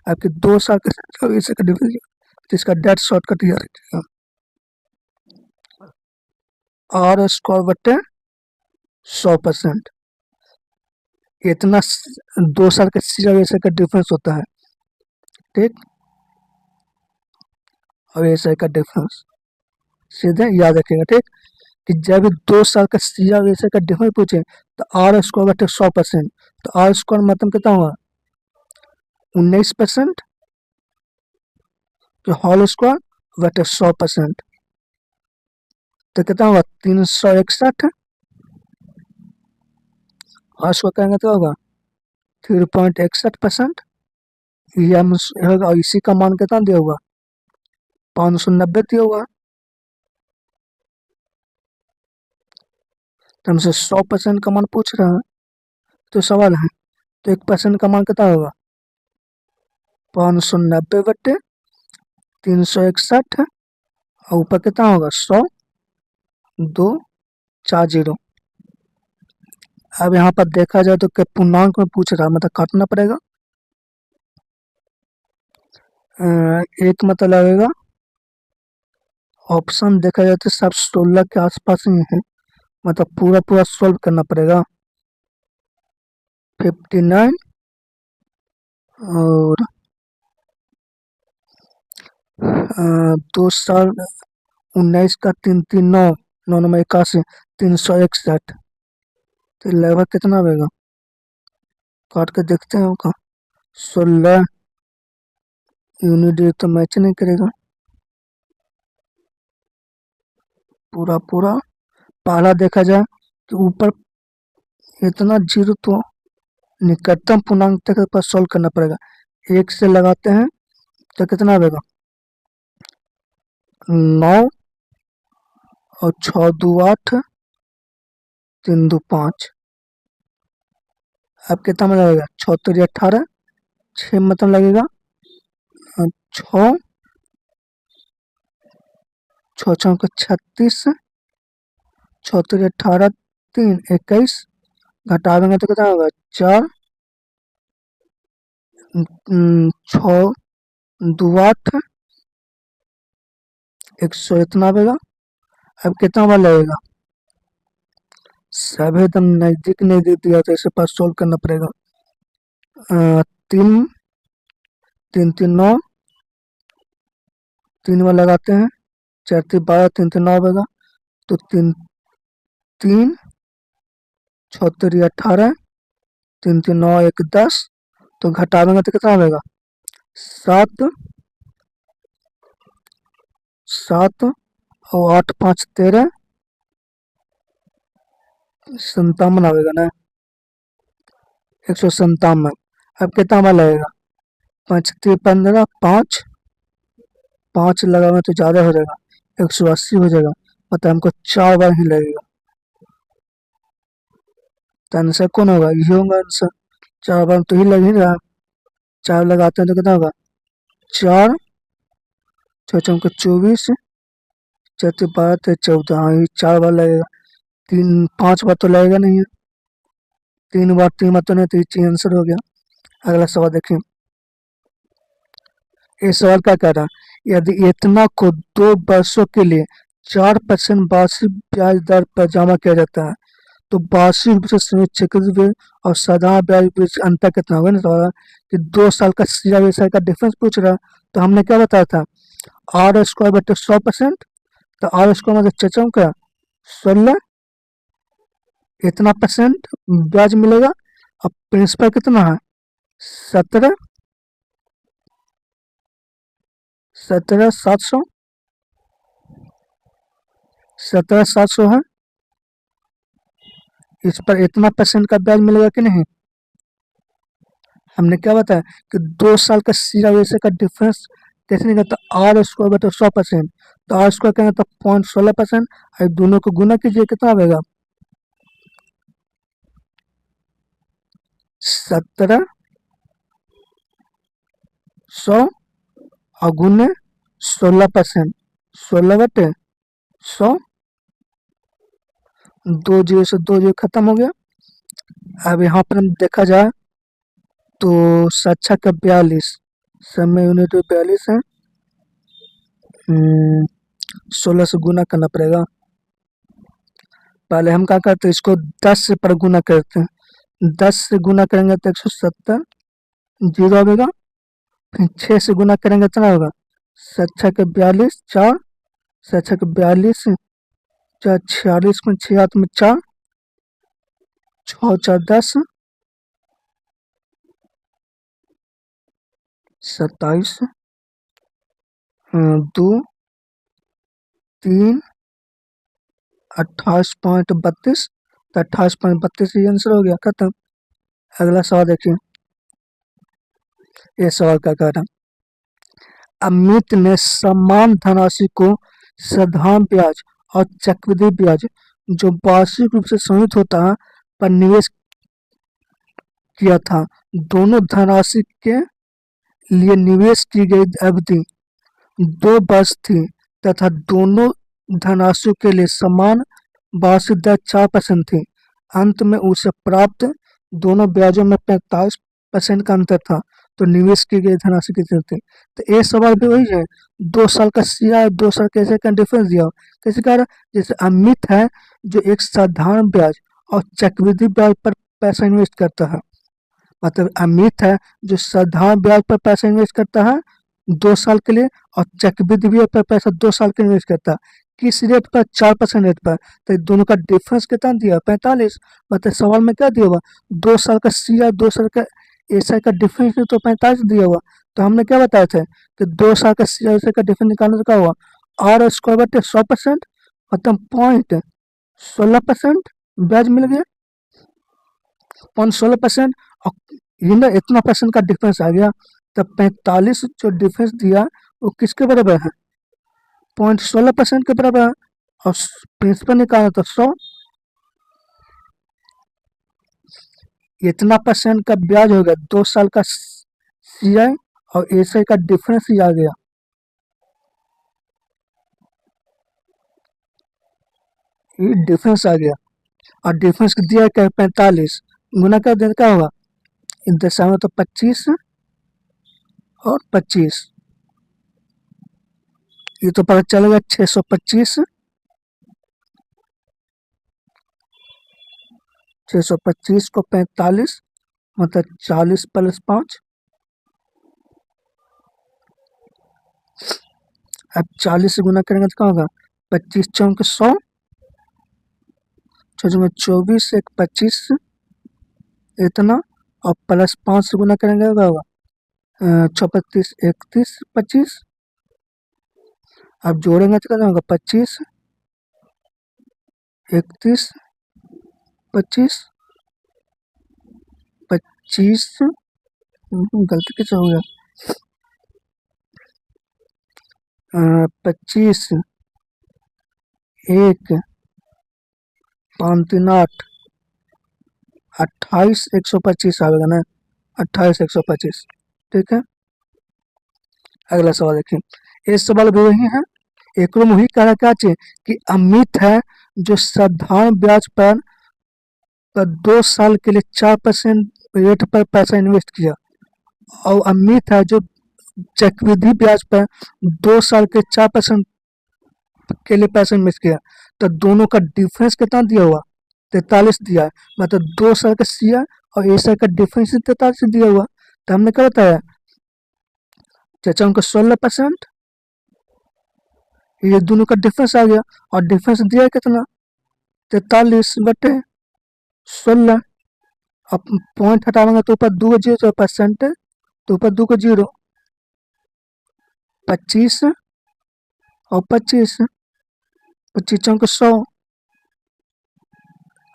[SPEAKER 1] आपके 2 साल का एसआई का डिफरेंस, तो इसका डेट शॉर्टकट याद रखिएगा, आर स्क्वायर बटे 100%। इतना 2 साल का सीआई एसआई का डिफरेंस होता है, ठीक। और एसआई का डिफरेंस सीधे याद रखिएगा, ठीक। कि जब भी 2 साल का सीआई एसआई का डिफरेंस पूछे तो आर स्क्वायर बटे 100%, तो आर स्क्वायर मतलब कितना हुआ 19%, तो होल स्क्वायर बटे 100%, तो कितना होगा 361। आर स्क्वायर करेंगे तो होगा 3.61%। ये होगा, और इसी का मान कितना दिया होगा 590 दिया होगा। तो हमसे 100% का मान पूछ रहा है, तो सवाल है, तो 1% का मान कितना होगा 590 बटे 361, और ऊपर कितना होगा 100, 2 4 0। अब यहाँ पर देखा जाए तो क्या पूर्णांक में पूछ रहा है, मतलब काटना पड़ेगा। एक मतलब लगेगा, ऑप्शन देखा जाए तो सब 16 के आसपास ही है, मतलब पूरा पूरा सॉल्व करना पड़ेगा। 59 और 2 साल 19 का 3 3 9 9 9 81 361। तो लगभग कितना आएगा, काट के देखते हैं उसका। 16 यूनिट तो मैच नहीं करेगा पूरा पूरा। पहला देखा जाए कि ऊपर इतना जीरो तो निकटतम पूर्णांक तक पर सॉल्व करना पड़ेगा। 1 से लगाते हैं तो कितना आएगा, 9 और 6 2 8 3 2 5। अब कितना में लगेगा, 6 3 18 6 मतलब लगेगा 6 6 6 36 6 3 18 3 21 घटावेंगे तो कितना होगा 4 6 2 8 100 इतना आएगा। अब कितना बार लगेगा, सब एकदम नजदीक नहीं दे दिया तो इसे पास सोल्व करना पड़ेगा। 3 3 3 9 3 बार लगाते हैं, 4 3 12 3 3 9 आएगा। तो 3 3 6 3 18 3 3 9 1 10। तो घटावेंगे तो कितना आएगा 7 7 और 8 5 13 57 आएगा ना, 157। अब कितना बार लगेगा, 5 3 15 5 5 लगावे तो ज़्यादा हो जाएगा, 180 हो जाएगा। मतलब हमको 4 बार ही लगेगा। तो आंसर कौन होगा, ये होगा आंसर। 4 बार तो ही लग ही रहा। 4 लगाते हैं तो कितना होगा 4 6 चौके 24 4 3 12 13 14। हाँ ये 4 बार लगेगा, 3 5 बार तो लगेगा नहीं है। 3 बार 3 बार तो नहीं, तो ये आंसर हो गया। अगला सवाल देखिए। इस सवाल क्या कह रहा है, यदि इतना को 2 वर्षों के लिए 4% वार्षिक ब्याज दर पर जमा किया जाता है तो वार्षिक रूप से संयुक्त चक्रवृद्धि ब्याज और साधारण ब्याज के बीच अंतर कितना होगा ना। सवाल कि 2 साल का सीधा व्यवसाय का डिफरेंस पूछ रहा है। तो हमने क्या बताया था, आर स्क्वायर बटे 100%। तो आर स्क्वायर मतलब चचा क्या 16, इतना परसेंट ब्याज मिलेगा। अब प्रिंसिपल कितना है 17 700 17 700 है। इस पर इतना परसेंट का ब्याज मिलेगा कि नहीं। हमने क्या बताया कि 2 साल का सीधा वैसे का डिफरेंस कैसे निकलता, तो आर स्क्वायर बटे 100%। तो आर स्क्वायर कहेंगे तो 0.16%। और दोनों को गुना कीजिए कितना आएगा 1700 और गुने 16%। 16 बटे 100, 2 जीरो से 2 जीरो खत्म हो गया। अब यहाँ पर हम देखा जाए तो 7 का 42, सब में यूनिट 42 है। 16 से गुना करना पड़ेगा। पहले हम क्या करते हैं, इसको 10 से पर गुना करते हैं। 10 से गुना करेंगे तो 170 जीरो आएगा। फिर 6 से गुना करेंगे कितना होगा 7 के 42 4 7 के 42 4 46 में 6 हाथ में 4 6 4 10 27 2 3 28.32। तो 28.32 ये आंसर हो गया, खत्म। अगला सवाल देखिए। ये सवाल क्या कह रहा है, अमित ने समान धनराशि को साधारण ब्याज और चक्रवृद्धि ब्याज जो वार्षिक रूप से संयुक्त होता है पर निवेश किया था। दोनों धनराशि के लिए निवेश की गई अवधि 2 वर्ष थी तथा दोनों धनराशियों के लिए समान वार्षिक दर 4% थी। अंत में उसे प्राप्त दोनों ब्याजों में 45% का अंतर था। तो निवेश की गई धनराशि कितनी होती है। तो ये सवाल भी वही है, 2 साल का CI 2 साल कैसे का डिफरेंस दिया हो, कैसे कह रहा है? जैसे अमित है जो एक साधारण ब्याज और चक्रवृद्धि ब्याज पर पैसा इन्वेस्ट करता है, मतलब अमित है जो साधारण ब्याज पर पैसा इन्वेस्ट करता है 2 साल के लिए, और चक्रवृद्धि ब्याज पर पैसा 2 साल के इन्वेस्ट करता है, किस रेट पर? 4% रेट पर। तो दोनों का डिफरेंस कितना दिया? 45। मतलब सवाल में क्या दिया हुआ? 2 साल का CI 2 साल का SI का डिफरेंस तो 45 दिया हुआ। तो हमने क्या बताया था कि 2 साल का CI SI का डिफरेंस निकालने से क्या हुआ? R² बटे 100%, मतलब 0.16% ब्याज मिल गया, 0.16%। और ये ना इतना परसेंट का डिफरेंस आ गया, तब 45 जो डिफरेंस दिया वो किसके बराबर है? 0.16% के बराबर है। और प्रिंसिपल निकाला तो 100, इतना परसेंट का ब्याज हो गया। 2 साल का CI और SI का डिफरेंस ही आ गया। ये डिफरेंस आ गया, और डिफरेंस दिया क्या? 45 गुना कर देने क्या होगा? इन दशा में तो 25 और 25, ये तो पता चलेगा 625, 625 को 45 मतलब 40 + 5। अब 40 से गुना करेंगे तो क्या होगा? 25 चौक 100, 24 एक 25 इतना, और +5 से गुना करेंगे क्या होगा? 34 31 25। अब जोड़ेंगे तो कितना होगा? 25 31 25 25, गलती कैसे हो गया? 25 1 5 3 8 28 125 आएगा ना, 28 125। ठीक है, अगला सवाल देखिए। ये सवाल भी वही है, एक वही कहना क्या चाहिए कि अमित है जो साधारण ब्याज पर 2 साल के लिए 4% रेट पर पैसा इन्वेस्ट किया, और अमित है जो चक्रवृद्धि ब्याज पर 2 साल के 4% के लिए पैसा इन्वेस्ट किया। तो दोनों का डिफरेंस कितना दिया हुआ? 43 दिया है। मतलब 2 साल का CI और SI का डिफरेंस 43 दिया हुआ। तो हमने क्या बताया? चाचा उनका 16%, ये दोनों का डिफरेंस आ गया, और डिफरेंस दिया है कितना? 43 बटे 16। अब पॉइंट हटाएंगे तो ऊपर 2 जीरो, परसेंट तो ऊपर 2 जीरो, 25 और 25, 25 चौक 100।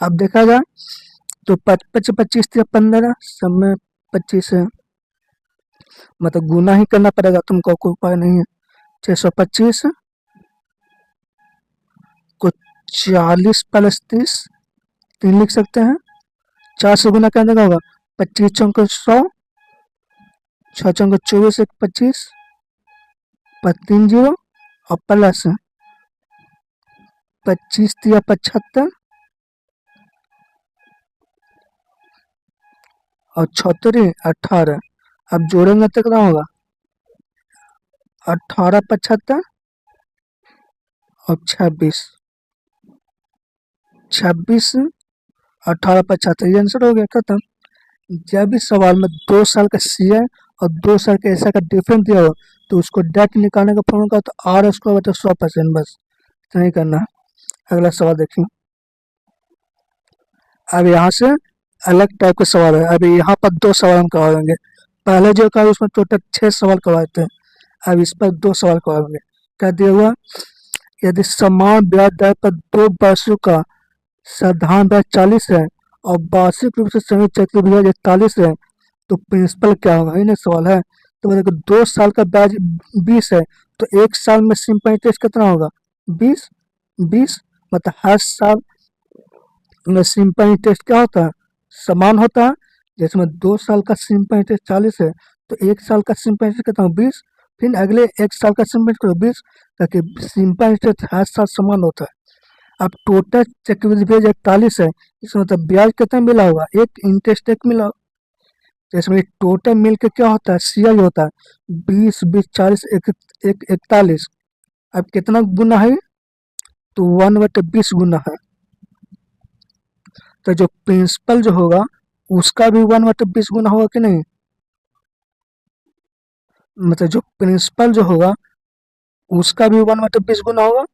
[SPEAKER 1] अब देखा जाए तो 25 25 15, सब में 25 है, मतलब गुना ही करना पड़ेगा, तुमको कोई उपाय नहीं है। 625 को 40 + 30, 3 लिख सकते हैं। 4 से गुना करने का होगा 25 चौक 100, 6 चौक 24 एक 25, 3 जीरो, और प्लस 25 दिया 75, और 36 18। अब जोड़ेंगे तो कितना होगा? 18 75 और 26, 26 18 75, ये आंसर हो गया, खत्म। जब भी सवाल में 2 साल का CI और 2 साल का SI का डिफरेंस दिया हो, तो उसको डेट निकालने का फॉर्मूला तो R² बटे 100%, बस इतना ही करना है। अगला सवाल देखिए। अब यहाँ से अलग टाइप के सवाल है। अभी यहाँ पर 2 सवाल हम करवाएंगे। पहले जो कहा उसमें टोटल 6 सवाल करवाए थे, अब इस पर 2 सवाल करवाएंगे। क्या दिया हुआ? यदि समान ब्याज दर पर 2 वर्षों का साधारण ब्याज 40 है और वार्षिक रूप से संयुक्त चक्रवृद्धि ब्याज 41 है, तो प्रिंसिपल क्या होगा? ये सवाल है। तो मतलब 2 साल का ब्याज 20 है, तो 1 साल में सिंपल इंटरेस्ट कितना होगा? 20 20, मतलब हर साल में सिंपल इंटरेस्ट क्या होता है? समान होता है। जैसे में 2 साल का सिंपल इंटरेस्ट 40 है, तो 1 साल का सिंपल इंटरेस्ट कितना हो? 20, फिर अगले 1 साल का सिंपल इंटरेस्ट 20, ताकि सिंपल इंटरेस्ट हर साल समान होता है। अब टोटल चक्रवृद्धि ब्याज 41 है, इसमें मतलब ब्याज कितना मिला होगा? एक इंटरेस्ट एक मिला, तो इसमें टोटल मिल के क्या होता है, CI होता है 20 20 40 41। अब कितना गुना है, तो 1/20 गुना है। तो जो प्रिंसिपल जो होगा उसका भी 1/20 गुना होगा कि नहीं, मतलब जो प्रिंसिपल जो होगा उसका भी 1/20 गुना होगा।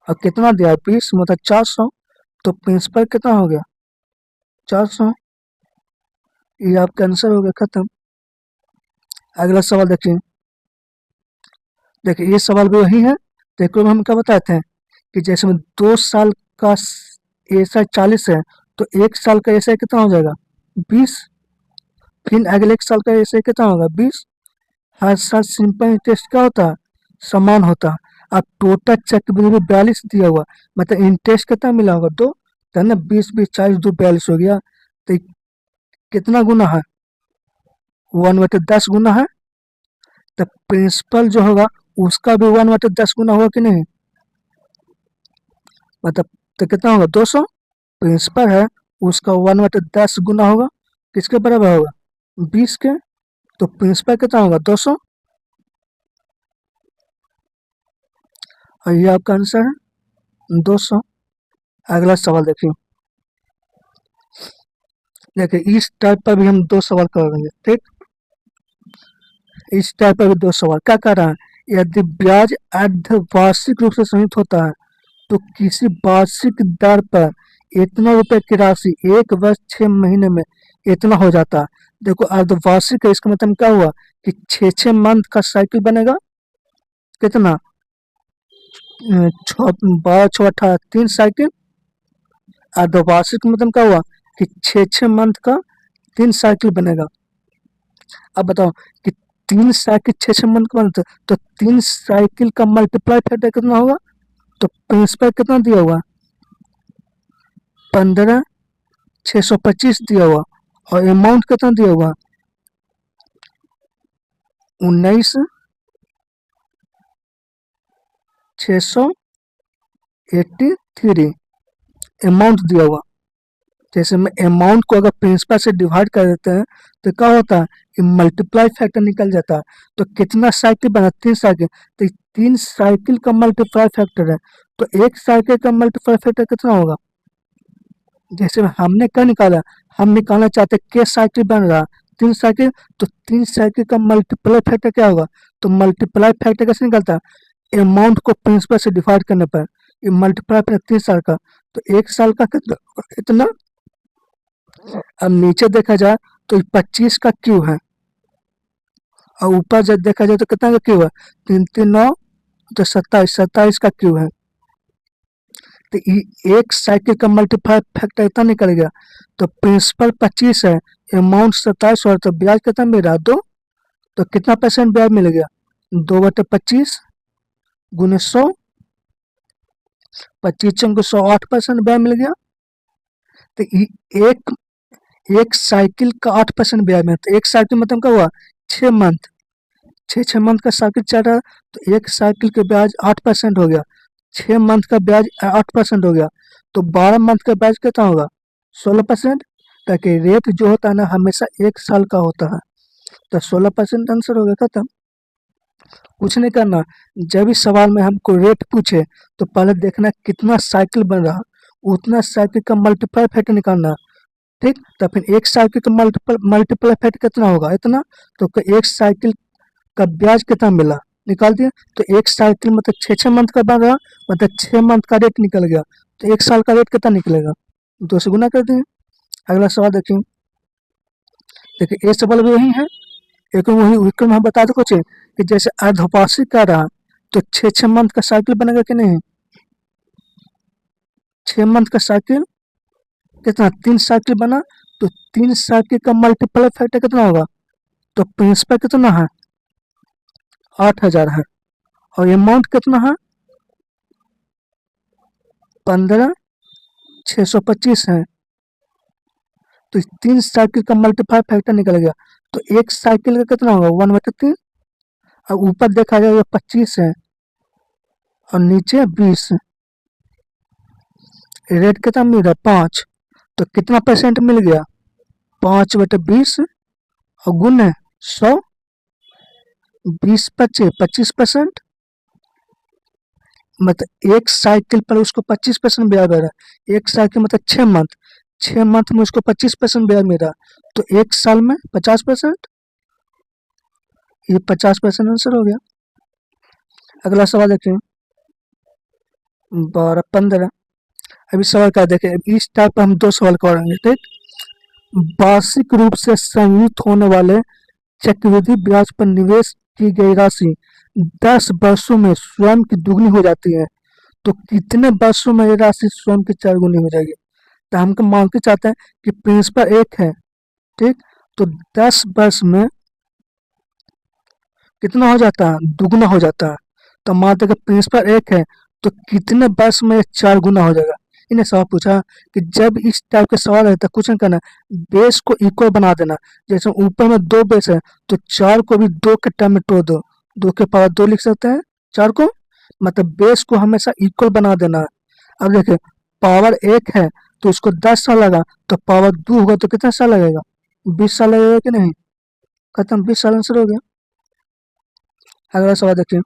[SPEAKER 1] और कितना दिया है, 20 मतलब 400। तो प्रिंसिपल कितना हो गया, 400। ये आपका आंसर हो गया, खत्म। अगला सवाल देखिए। देखिए ये सवाल भी वही है। देखो हम क्या बताते हैं कि जैसे में 2 साल का ऐसा 40 है, तो 1 साल का ऐसा कितना हो जाएगा, 20। फिर अगले 1 साल का ऐसे कितना होगा, 20। हर साल सिंपल इंटरेस्ट क्या होता है, समान होता है। अब टोटल चक्रवृद्धि 42 दिया हुआ, मतलब इंटरेस्ट कितना मिला होगा, 2। तो है ना, 20 20 40 2 42 हो गया। तो ये कितना गुना है, 1/10 गुना है। तो प्रिंसिपल जो होगा उसका भी 1/10 गुना होगा कि नहीं, मतलब तो कितना होगा, 200। प्रिंसिपल है उसका 1/10 गुना होगा, किसके बराबर होगा, 20 के। तो प्रिंसिपल कितना होगा, 200। और ये आपका आंसर है 200। अगला सवाल देखिए। देखिए इस टाइप पर भी हम 2 सवाल करेंगे, ठीक। इस टाइप पर भी 2 सवाल क्या कर रहा है, यदि ब्याज अर्धवार्षिक रूप से संयुक्त होता है तो किसी वार्षिक दर पर इतना रुपए की राशि 1 वर्ष 6 महीने में इतना हो जाता है। देखो अर्धवार्षिक है, इसका मतलब क्या हुआ कि 6 6 मंथ का साइकिल बनेगा। कितना, 12 6 18 3 साइकिल। अर्धवार्षिक मतलब क्या हुआ कि 6 6 मंथ का 3 साइकिल बनेगा। अब बताओ कि 3 साइकिल 6 6 मंथ का बनता है, तो 3 साइकिल का मल्टीप्लाई फैक्टर कितना होगा। तो प्रिंसिपल कितना दिया हुआ, 15 625 दिया हुआ। और अमाउंट कितना दिया हुआ, 19 683 अमाउंट दिया हुआ। जैसे में अमाउंट को अगर प्रिंसिपल से डिवाइड कर देते हैं तो क्या होता है कि मल्टीप्लाई फैक्टर निकल जाता है। तो कितना साइकिल बना, 3 साइकिल। तो 3 साइकिल का मल्टीप्लाई फैक्टर है, तो 1 साइकिल का मल्टीप्लाई फैक्टर कितना होगा। जैसे हमने क्या निकाला, हम निकालना चाहते के साइकिल बन रहा, 3 साइकिल। तो 3 साइकिल का मल्टीप्लाई फैक्टर क्या होगा, तो मल्टीप्लाई फैक्टर कैसे निकलता है, अमाउंट को प्रिंसिपल से डिवाइड करने पर। ये मल्टीप्लाई फैक्टर 3 साल का, तो 1 साल का कितना इतना। अब नीचे देखा जाए तो 25 का क्यू है, और ऊपर जब देखा जाए तो कितना का क्यू है, 3 3 9, तो 27 का क्यू है। तो 1 साइकिल का मल्टीप्लाई फैक्टर इतना निकल गया। तो प्रिंसिपल 25 है, अमाउंट 27 और तो ब्याज कितना मिल रहा, 2। तो कितना परसेंट ब्याज मिल गया, 2/25 गुने 100, 25 को 8% ब्याज मिल गया। तो एक एक साइकिल का 8% ब्याज में, तो 1 साइकिल मतलब क्या हुआ, 6 मंथ। 6 6 मंथ का साइकिल चल रहा है, तो 1 साइकिल के ब्याज 8% हो गया। 6 मंथ का ब्याज 8% हो गया, तो 12 मंथ का ब्याज कितना होगा, 16%। ताकि रेट जो होता है ना हमेशा 1 साल का होता है। तो 16% आंसर हो गया, खत्म। कुछ नहीं करना, जब भी सवाल में हमको रेट पूछे तो पहले देखना कितना साइकिल बन रहा, उतना साइकिल का मल्टीप्लाई फैक्टर निकालना, ठीक। तो फिर 1 साइकिल का मल्टीप्लाई फैक्टर कितना होगा, इतना। तो 1 साइकिल का ब्याज कितना मिला, निकाल दिया। तो 1 साइकिल मतलब 6 6 मंथ का बन रहा, मतलब 6 मंथ का रेट निकल गया। तो 1 साल का रेट कितना निकलेगा, 2 से गुना कर देंगे। अगला सवाल देखिए। देखिए ये सवाल भी वही है, एक वही विक्रम हम बता दो कुछ कि जैसे अर्धवार्षिक का रहा तो 6 6 मंथ का साइकिल बनेगा कि नहीं। 6 मंथ का साइकिल कितना, 3 साइकिल बना, तो 3 साइकिल का मल्टीप्लाई फैक्टर कितना होगा। तो प्रिंसिपल कितना है, 8,000 है। और अमाउंट कितना है, 15 625 है। तो 3 साइकिल का मल्टीप्लाई फैक्टर निकल गया। तो 1 साइकिल का कितना होगा, 1/3। और ऊपर देखा जाए 25 है और नीचे 20। रेट कितना मिल रहा है, 5। तो कितना परसेंट मिल गया, 5/20 और गुण है 100, 20/25 25%, मतलब एक साइकिल पर उसको 25% ब्याज मिल रहा है। एक साइकिल मतलब 6 मंथ, 6 मंथ में उसको 25% ब्याज मिल रहा है, तो एक साल में 50%, ये 50% आंसर हो गया। अगला सवाल देखिए 12 15। अभी सवाल क्या देखें, इस टाइप पर हम 2 सवाल करेंगे, ठीक। वार्षिक रूप से संयुक्त होने वाले चक्रवृद्धि ब्याज पर निवेश की गई राशि 10 वर्षों में स्वयं की दुगनी हो जाती है, तो कितने वर्षों में ये राशि स्वयं की 4 गुनी हो जाएगी। तो हमको मान के चाहते हैं कि प्रिंसिपल 1 है, ठीक, तो 10 वर्ष में कितना हो जाता है, दुगना हो जाता है। तो मान कि प्रिंसिपल 1 है, तो कितने वर्ष में 4 गुना हो जाएगा। इन्हें सवाल पूछा कि जब इस टाइप के सवाल है तो कुछ नहीं करना, बेस को इक्वल बना देना। जैसे ऊपर में 2 बेस है, तो 4 को भी 2 के टर्म में तोड़ दो, 2 के पावर 2 लिख सकते हैं 4 को, मतलब बेस को हमेशा इक्वल बना देना है। अब देखिए पावर 1 है तो उसको 10 साल लगा, तो पावर 2 होगा तो कितना साल लगेगा, 20 साल लगेगा कि नहीं, खत्म, 20 साल आंसर हो गया। अगला सवाल देखिए,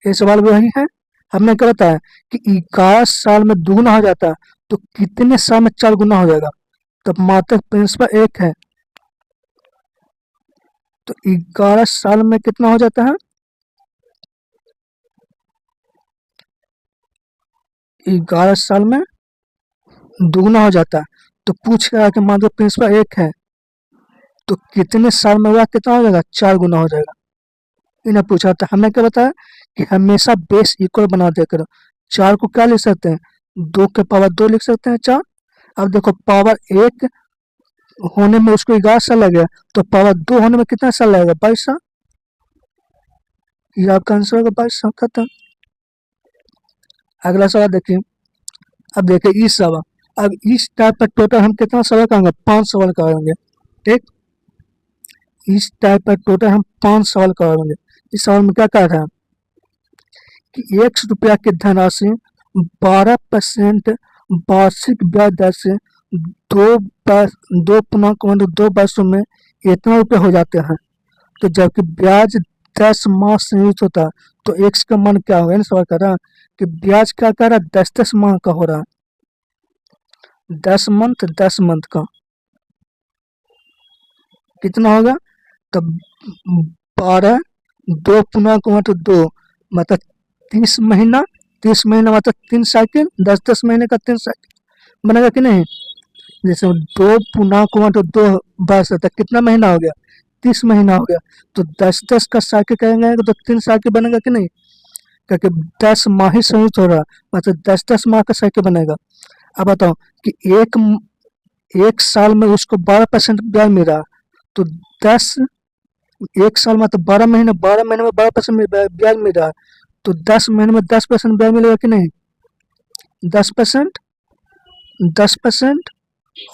[SPEAKER 1] ये सवाल भी वही है, हमने क्या बताया कि 11 साल में दुगुना हो जाता है, तो कितने साल में 4 गुना हो जाएगा। तो मात्र प्रिंसिपल 1 है, तो 11 साल में कितना हो जाता है, 11 साल में दुगुना हो जाता है। तो पूछ रहा है कि मात्र प्रिंसिपल 1 है, तो कितने साल में हुआ कितना हो जाएगा, 4 गुना हो जाएगा। इन्हें पूछा था, हमने क्या बताया कि हमेशा बेस इक्वल बना दे करो। 4 को क्या लिख सकते हैं, 2 के पावर 2 लिख सकते हैं 4। अब देखो पावर 1 होने में उसको 11 साल लगेगा, तो पावर 2 होने में कितना साल लगेगा, 22 साल। ये आपका आंसर होगा, 22 साल, खत्म। अगला सवाल देखिए, अब देखिए इस सवाल, अब इस टाइप पर टोटल हम कितना सवाल करेंगे, 5 सवाल करेंगे, ठीक। इस टाइप पर टोटल हम 5 सवाल करेंगे। इस सवाल में क्या कह रहा है कि 1 रुपया की धनराशि 12% वार्षिक ब्याज दर से दो दो पूर्णांक 2 वर्षों में इतना रुपये हो जाते हैं, तो जबकि ब्याज 10 माह संयुक्त होता है, तो एक्स का मान क्या होगा। सवाल कर रहा है कि ब्याज क्या कर रहा है, 10 10 माह का हो रहा है, 10 मंथ का कितना होगा, तो 12 2 पूर्णांक 2 मतलब 30 महीना, 30 महीना मतलब 3 साइकिल, 10 10 महीने का 3 साइकिल बनेगा कि नहीं। जैसे 2 पूर्णांक 2 वर्ष तक कितना महीना हो गया, 30 महीना हो गया, तो 10 10 का साइकिल करेंगे तो 3 साइकिल बनेगा कि नहीं, क्योंकि 10 माह ही संयुक्त हो रहा है, मतलब 10 10 माह का साइकिल बनेगा। अब बताओ कि एक साल में उसको 12% ब्याज मिल रहा है, तो 10 एक साल मतलब 12 महीने, 12 महीने में 12% ब्याज मिल रहा है, तो 10 महीने में 10% ब्याज मिलेगा कि नहीं, 10%, 10%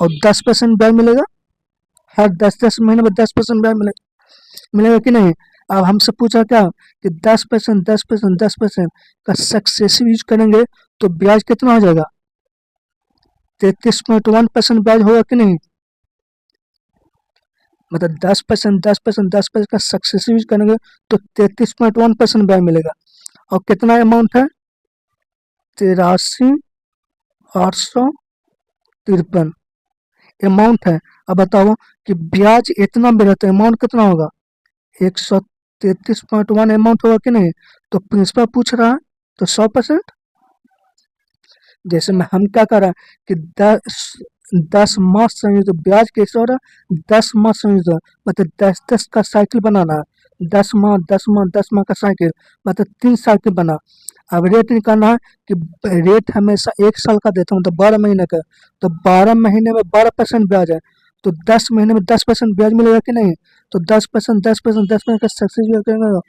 [SPEAKER 1] और 10% ब्याज मिलेगा, हर 10 10 महीने में 10% ब्याज मिलेगा कि नहीं। अब हमसे पूछा क्या कि 10% 10% 10% का सक्सेसिव यूज करेंगे तो ब्याज कितना हो जाएगा, 33.1% ब्याज होगा कि नहीं। मतलब 10% 10% 10% का सक्सेसिव यूज करेंगे तो 33.1% ब्याज मिलेगा। और कितना अमाउंट है, 83,853 अमाउंट है। अब बताओ कि ब्याज इतना मिला तो अमाउंट कितना होगा, 133.1 अमाउंट होगा कि नहीं। तो प्रिंसिपल पूछ रहा है तो 100%। जैसे में हम क्या कर रहे हैं कि 10 माह संयुक्त ब्याज कैसे हो रहा है, 10 माह संयुक्त मतलब 10 10 का साइकिल बनाना है, 10 माह 10 माह 10 माह का साइकिल मतलब 3 साइकिल बना। अब रेट निकालना है कि रेट हमेशा एक साल का देता हूँ तो 12 महीने का, तो 12 महीने में 12% ब्याज है, तो 10 महीने में 10% ब्याज मिलेगा कि नहीं। तो 10% 10% 10% का सक्सेस करेंगे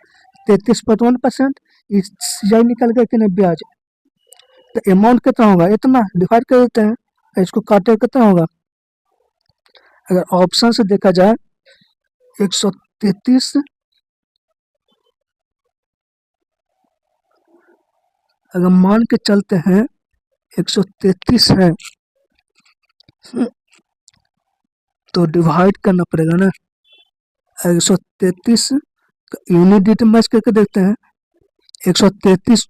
[SPEAKER 1] 33.1%, यही निकल गया कि नहीं ब्याज। तो अमाउंट कितना होगा, इतना डिवाइड कर देते हैं, इसको काटे कितना होगा। अगर ऑप्शन से देखा जाए 133, अगर मान के चलते हैं 133 है, तो डिवाइड करना पड़ेगा ना। 133 यूनिट डिजिट मैच करके देखते हैं। 133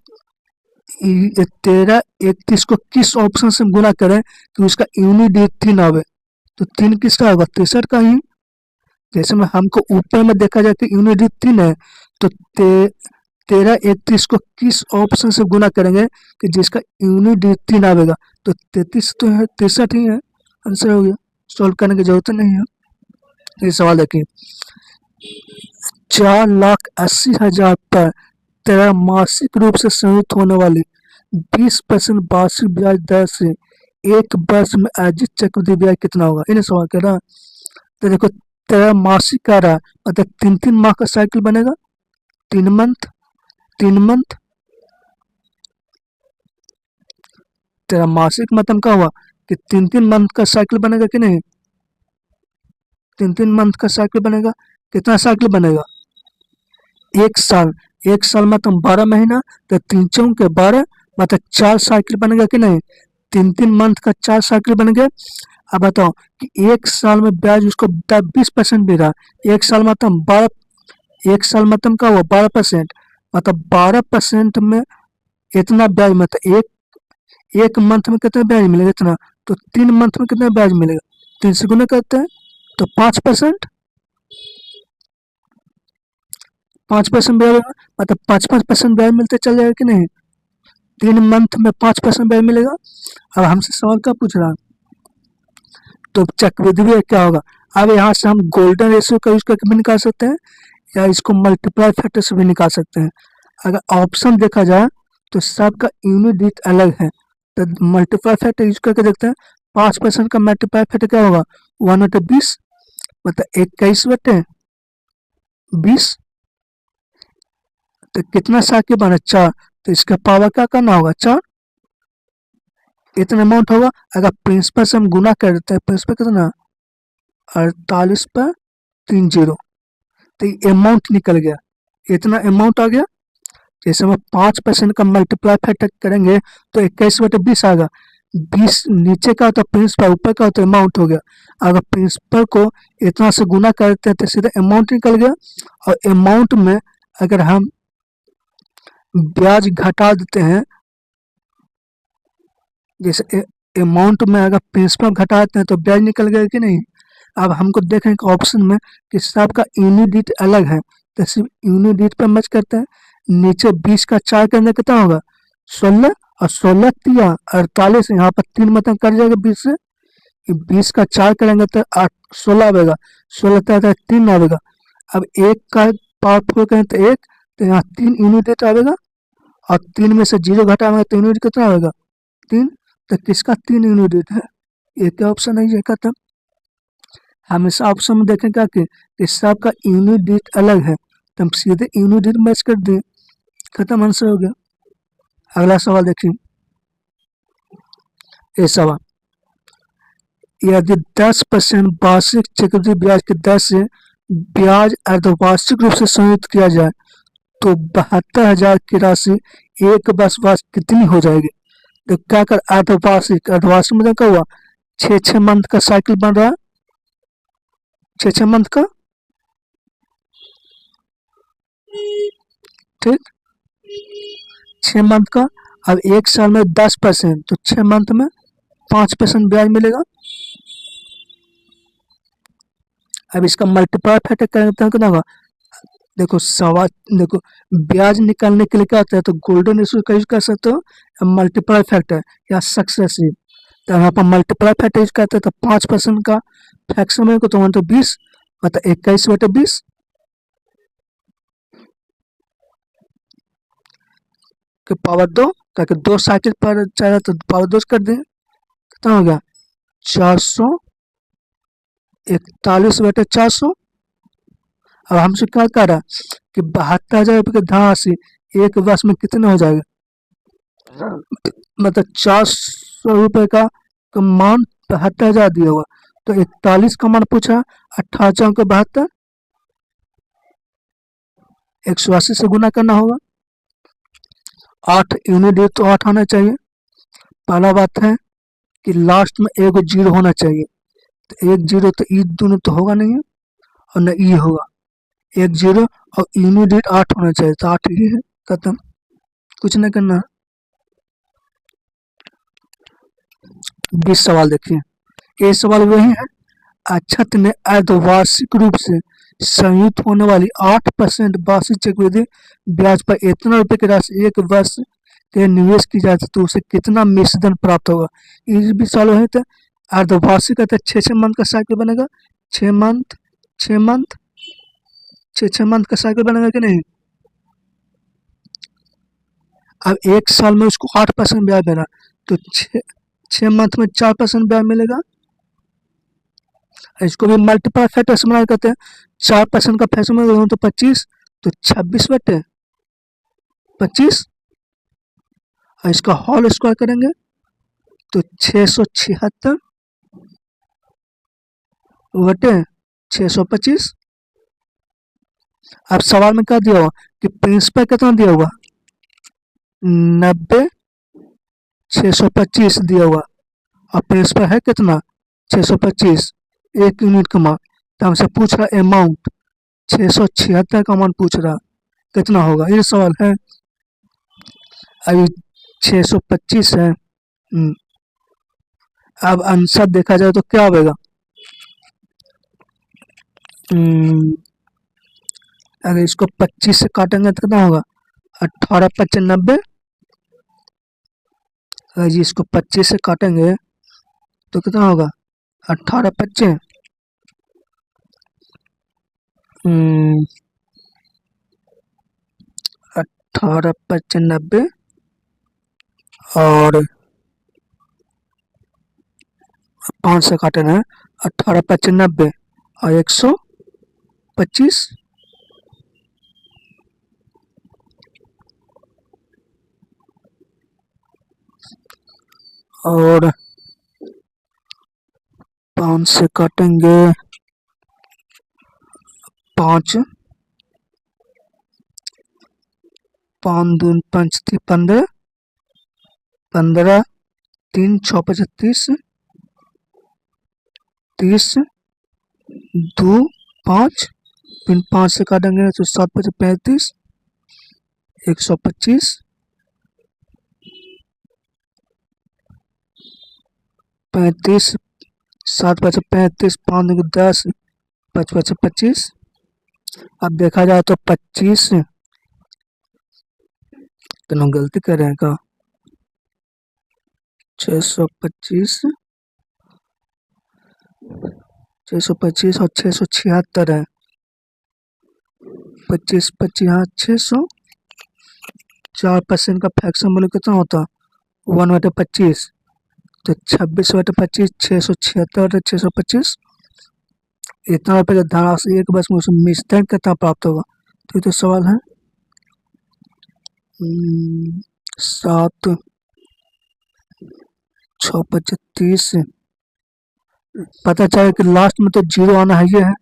[SPEAKER 1] 13 31 को किस ऑप्शन से गुना करें कि उसका यूनिट डिजिट 3 आवे। तो 3 किसका होगा, 63 का ही। जैसे में हमको ऊपर में देखा जाए कि यूनिट डिजिट 3 है, तो 13 31 को किस ऑप्शन से गुना करेंगे कि जिसका यूनिट डिजिट 3 आवेगा। तो 33 तो है, 63 ही है, आंसर हो गया। सॉल्व करने की जरूरत नहीं है। ये सवाल देखिए, 4,80,000 पर तेरा मासिक रूप से संयुक्त होने वाली 20% वार्षिक ब्याज दर से एक वर्ष में अर्जित चक्रवृद्धि ब्याज कितना होगा। इन्हें सवाल कर रहा है। तो देखो, तेरा मासिक का रहा, मतलब 3-3 माह का साइकिल बनेगा, 3 मंथ, 3 मंथ। तेरा मासिक मतलब क्या हुआ कि 3-3 मंथ का साइकिल बनेगा कि नहीं, 3-3 मंथ का साइकिल बनेगा। कितना साइकिल बनेगा, 1 साल। 1 साल मतलब 12 महीना, तो 3 चौके 12, मतलब 4 साइकिल बनेगा कि नहीं। 3-3 मंथ का 4 साइकिल बन गए। अब बताओ कि 1 साल में ब्याज उसको 20% भी रहा। 1 साल मतलब 12, 1 साल मतलब क्या हुआ 12%, मतलब 12% में इतना ब्याज, मतलब एक मंथ में कितना ब्याज मिलेगा, इतना। तो 3 मंथ में कितना ब्याज मिलेगा, 3 से गुना करते हैं तो 5%, 5% ब्याज, मतलब 5% ब्याज मिलते चल जाएगा कि नहीं। 3 मंथ में 5% ब्याज मिलेगा। अब हमसे सवाल क्या पूछ रहा है, तो चक्रवृद्धि ब्याज क्या होगा। अब यहाँ से हम गोल्डन रेशियो का यूज करके भी निकाल सकते हैं, या इसको मल्टीप्लाई फैक्टर से भी निकाल सकते हैं। अगर ऑप्शन देखा जाए तो सबका यूनिट डिजिट अलग है, तो मल्टीप्लाई फैक्टर यूज करके देखते हैं। 5% का मल्टीप्लाई फैक्टर क्या होगा, 1/20, मतलब 21/20। तो कितना साइकिल बना, 4। तो इसका पावर क्या करना होगा, 4, इतना अमाउंट होगा। अगर प्रिंसिपल से हम गुना कर देते हैं, प्रिंसिपल कितना, 48/30, तो ये अमाउंट निकल गया, इतना अमाउंट आ गया। जैसे हम 5% का मल्टीप्लाई फैक्टर करेंगे तो 21/20 आएगा। 20 नीचे का तो प्रिंसिपल, ऊपर का तो अमाउंट हो गया। अगर प्रिंसिपल को इतना से गुना करते हैं तो सीधा अमाउंट निकल गया। और अमाउंट में अगर हम ब्याज घटा देते हैं, जैसे अमाउंट में अगर प्रिंसिपल घटा देते हैं तो ब्याज निकल गया कि नहीं। अब हमको देखने का ऑप्शन में कि सबका यूनिट डिजिट अलग है, तो सिर्फ यूनिट डिजिट पर मैच करते हैं। नीचे 20 का 4 के अंदर कितना होगा, 16, और 16 तिया 48, यहाँ पर 3 मतलब कट जाएगा 20 से। 20 का 4 करेंगे तो 8 16 आएगा, 16 तिया 3 आएगा। अब 1 का पावर 4 करें तो 1, तो यहाँ 3 यूनिट डिजिट आएगा, और 3 में से 0 घटाएंगे तो यूनिट कितना आएगा, 3। तो किसका 3 यूनिट डिजिट है, ये क्या ऑप्शन है, ये खत्म। हमेशा ऑप्शन में देखेगा कि सबका यूनिट डिजिट अलग है, तो हम सीधे यूनिट डिजिट मैच कर दें, खत्म, आंसर हो गया। अगला सवाल देखिए, ये सवाल, यदि 10% वार्षिक चक्रवृद्धि ब्याज की दर से ब्याज अर्धवार्षिक रूप से संयुक्त किया जाए तो 72,000 की राशि एक वर्ष बाद कितनी हो जाएगी। तो क्या कर, अर्धवार्षिक, अर्धवार्षिक मतलब क्या हुआ, 6-6 मंथ का साइकिल बन रहा है, 6-6 मंथ का, ठीक, 6 मंथ का। अब 1 साल में 10%, तो 6 मंथ में 5% ब्याज मिलेगा। अब इसका मल्टीप्लाई फैक्टर करते हैं कितना होगा, देखो सवा, देखो ब्याज निकालने के लिए क्या होता है, तो गोल्डन रेशियो का यूज कर सकते हो, मल्टीप्लाई फैक्टर या सक्सेसिव। तो यहाँ पर मल्टीप्लाई फैक्टर यूज करते हैं, तो 5% का फ्रैक्शन में तो 1/20, मतलब 21/20 के पावर 2, ताकि 2 साइकिल पर चाह तो पावर 2 कर दें, कितना हो गया, 441/400। अब हमसे क्या कह रहा है कि 72,000 रुपये की धनराशि एक वर्ष में कितना हो जाएगा, मतलब 400 रुपये का मान 72,000 दिया हुआ, तो 41 का मान पूछा, 18 को 72, 180 से गुना करना होगा। 8 यूनिट डिजिट तो 8 होना चाहिए। पहला बात है कि लास्ट में एक 0 होना चाहिए, तो 1 0 तो ई दोनों तो होगा नहीं है और न ई होगा। 1 0 और यूनिट 8 होना चाहिए, तो 8 ये है, खत्म, कुछ नहीं करना। 20 सवाल देखिए, ये सवाल वही है। अक्षत ने अर्धवार्षिक रूप से संयुक्त होने वाली 8% वार्षिक चक्रवृद्धि ब्याज पर इतना रुपए की राशि एक वर्ष के निवेश की जाए तो उसे कितना मिश्रधन प्राप्त होगा। ये भी सवाल है। तो अर्धवार्षिक कहते हैं 6 मंथ का साइकिल बनेगा, 6 मंथ, 6 मंथ, 6 मंथ का साइकिल बनेगा कि नहीं। अब एक साल में उसको 8% ब्याज देना, तो 6 मंथ में 4% ब्याज मिलेगा। इसको भी मल्टीपल फैक्टर से बना करते हैं। 4% का फैक्टर में तो 25, तो 26/25, और इसका होल स्क्वायर करेंगे तो 676/625। अब सवाल में क्या दिया हुआ कि प्रिंसिपल कितना दिया हुआ, 90/625 दिया हुआ, और प्रिंसिपल है कितना 625, 1 यूनिट का मान। तो हमसे पूछ रहा अमाउंट, 676 का मान पूछ रहा, कितना होगा, ये सवाल है। अभी 625 है। अब आंसर देखा जाए तो क्या होगा, अगर इसको 25 से काटेंगे तो कितना होगा, 18/5 90। अगर जी इसको 25 से काटेंगे तो कितना होगा, 18/5, 18/5 90, और 5 से काटेंगे 18/5 90 और 125। और 5 से काटेंगे 5, 5 दून 5 थी 15, 15, 3 6 35, 30, 2 5, फिर 5 से काटेंगे तो 7 5 35, 125, 35, 7 5 35, 5 10, 5 5 25। अब देखा जाए तो 25, तो हम गलती कर रहे हैं क्या, 625, 625 और 676 है, 25 25 यहाँ 600, 4% का फ्रैक्शन बोले कितना होता, 1/25, तो 26/25, 676/625। इतना रुपये का धारा से एक बस में उसमें मिश्रण कितना प्राप्त होगा, तो ये तो सवाल है। 7 6 25, पता चले कि लास्ट में तो 0 आना है, ये है।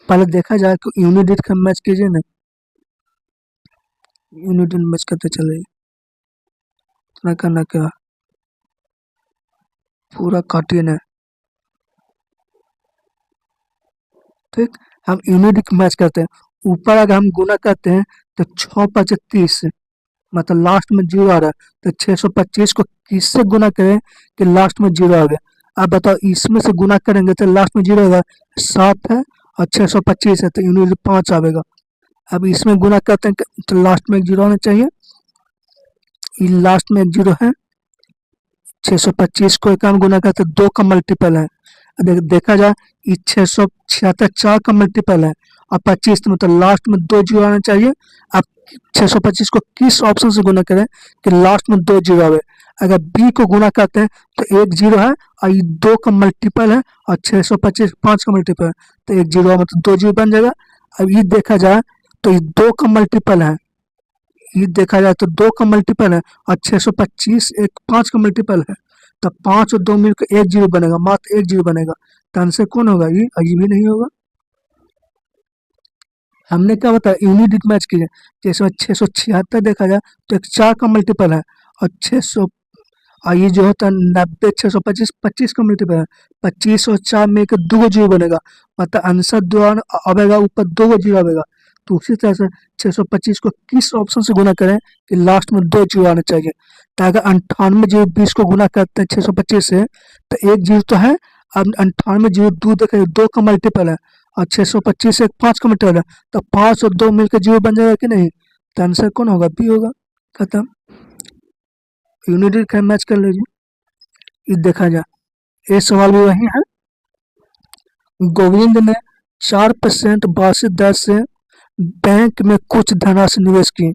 [SPEAKER 1] पहले देखा जाए कि यूनिट का मैच कीजिए ना, यूनिट मैच करते चले, इतना करना क्या, पूरा काटिए ना। ठीक, हम यूनिट मैच करते हैं, ऊपर अगर हम गुना करते हैं तो 6 5 30, मतलब लास्ट में 0 आ रहा है, तो 625 को किससे गुना करें कि लास्ट में 0 आ गया। अब बताओ इसमें से गुना करेंगे तो लास्ट में 0 होगा, 7 है और 625 है, तो यूनिट 5 आएगा। अब इसमें गुना करते हैं तो लास्ट में एक 0 होना चाहिए, ये लास्ट में एक 0 है। 625 को एक गुना करते 2 का मल्टीपल है, देखा जाए ये 676 4 का मल्टीपल है, और 25 तो मतलब लास्ट में 2 0 आना चाहिए। अब 625 को किस ऑप्शन से गुना करें कि लास्ट में 2 0 आवे। अगर बी को गुना करते हैं तो 1 0 है और ये 2 का मल्टीपल है, और 625 5 का मल्टीपल है, तो 1 0 मतलब 2 0 बन जाएगा। अब ये देखा जाए तो ये 2 का मल्टीपल है, ये देखा जाए तो 2 का मल्टीपल है, और 625 एक 5 का मल्टीपल है, तो 5 और 2 मिलकर 1 0 बनेगा, मात्र 1 0 बनेगा। तो आंसर कौन होगा, ये भी नहीं होगा। हमने क्या बताया, यूनिट मैच कीजिए, जैसे 676 देखा जाए तो एक 4 का मल्टीपल है, और 600 और ये जो होता है 90 625 25 का मल्टीप्लाई 25 और 4 में के 2 जीरो बनेगा, मतलब आंसर दो आवेगा, ऊपर 2 जीरो आवेगा। तो उसी तरह से 625 को किस ऑप्शन से गुना करें कि लास्ट में 2 जीरो आना चाहिए। तो अगर 98 जीरो 20 को गुना करते हैं 625 से तो एक जीरो तो है, अब 98 जीरो 2 देखें 2 का मल्टीपल है और 625 से 5 का मल्टीपल है, तो 5 और 2 मिलकर जीरो बन जाएगा कि नहीं। तो आंसर कौन होगा, बी होगा। खत्म। यूनिटी का मैच कर लीजिए, ये देखा जाए। ये सवाल भी वही है। गोविंद ने 4% वार्षिक दर से बैंक में कुछ धनराशि निवेश की,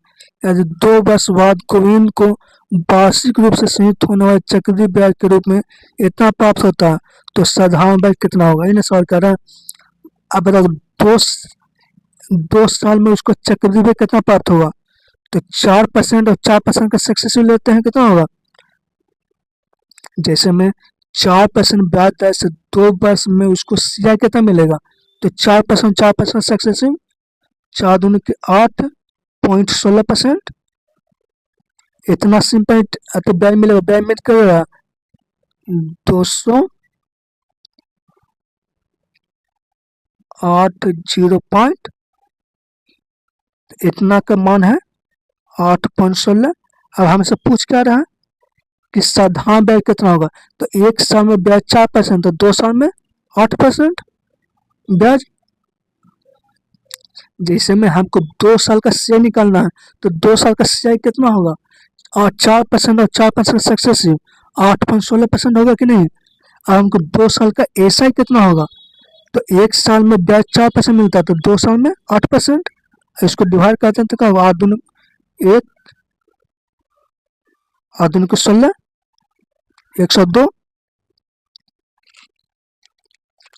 [SPEAKER 1] यदि 2 वर्ष बाद गोविंद को वार्षिक रूप से संयुक्त होने वाले चक्रवृद्धि ब्याज के रूप में इतना प्राप्त होता है तो साधारण ब्याज कितना होगा। इन्हें सवाल कर रहा है। अब बताओ 2 साल में उसको चक्रवृद्धि ब्याज कितना प्राप्त होगा। तो 4% और 4% का सक्सेसिव लेते हैं, कितना होगा। जैसे में 4% ब्याज दर से 2 वर्ष में उसको सीआई कितना मिलेगा। तो 4% सक्सेसिव, 4 दूनी के 8.16%। इतना सिंपल तो ब्याज मिलेगा, ब्याज मिल करेगा 208 इतना का मान है 8.16। अब हमसे पूछ क्या रहा है कि साधारण ब्याज कितना होगा। तो 1 साल में ब्याज 4%, तो 2 साल में 8% ब्याज। जैसे में हमको 2 साल का सीआई निकालना है, तो 2 साल का सीआई कितना होगा, और 4% और 4% सक्सेसिव 8.16% होगा कि नहीं। अब हमको 2 साल का एसआई कितना होगा। तो 1 साल में ब्याज 4% मिलता है, तो 2 साल में 8%। इसको डिवाइड करते हैं तो क्या होगा, 8 दूनी 1, 8 दूनी को 16, 102।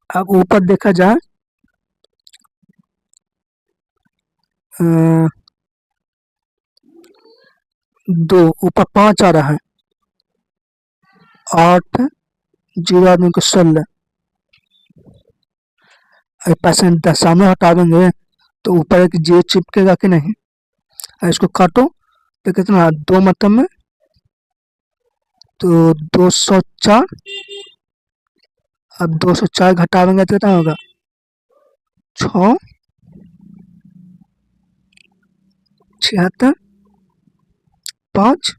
[SPEAKER 1] अब ऊपर देखा जाए 2 ऊपर 5 आ रहा है, 8 0 आदमी को 16 परसेंट सामने हटा देंगे तो ऊपर एक जीरो चिपकेगा कि नहीं। इसको काटो तो कितना 2 मतलब में तो 204। अब 204 घटावेंगे तो कितना होगा 6 76 5।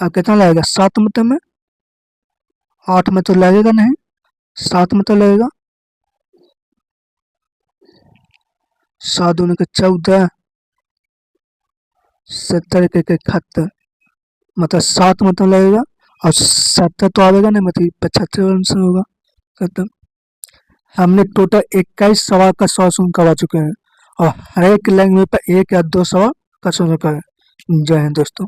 [SPEAKER 1] अब कितना लगेगा 7 मतलब में, 8 में तो लगेगा नहीं, 7 में तो लगेगा। 7 दूनी के 14, 70 के 71, मतलब 7 मतलब लगेगा और 70 तो आएगा नहीं, मतलब 75 आंसर होगा। खत्म। हमने टोटल 21 सवाल का सॉल्यूशन करवा चुके हैं और हर एक लैंग्वेज पर 1 या 2 सवाल का सॉल्यूशन करें। जय हिंद दोस्तों।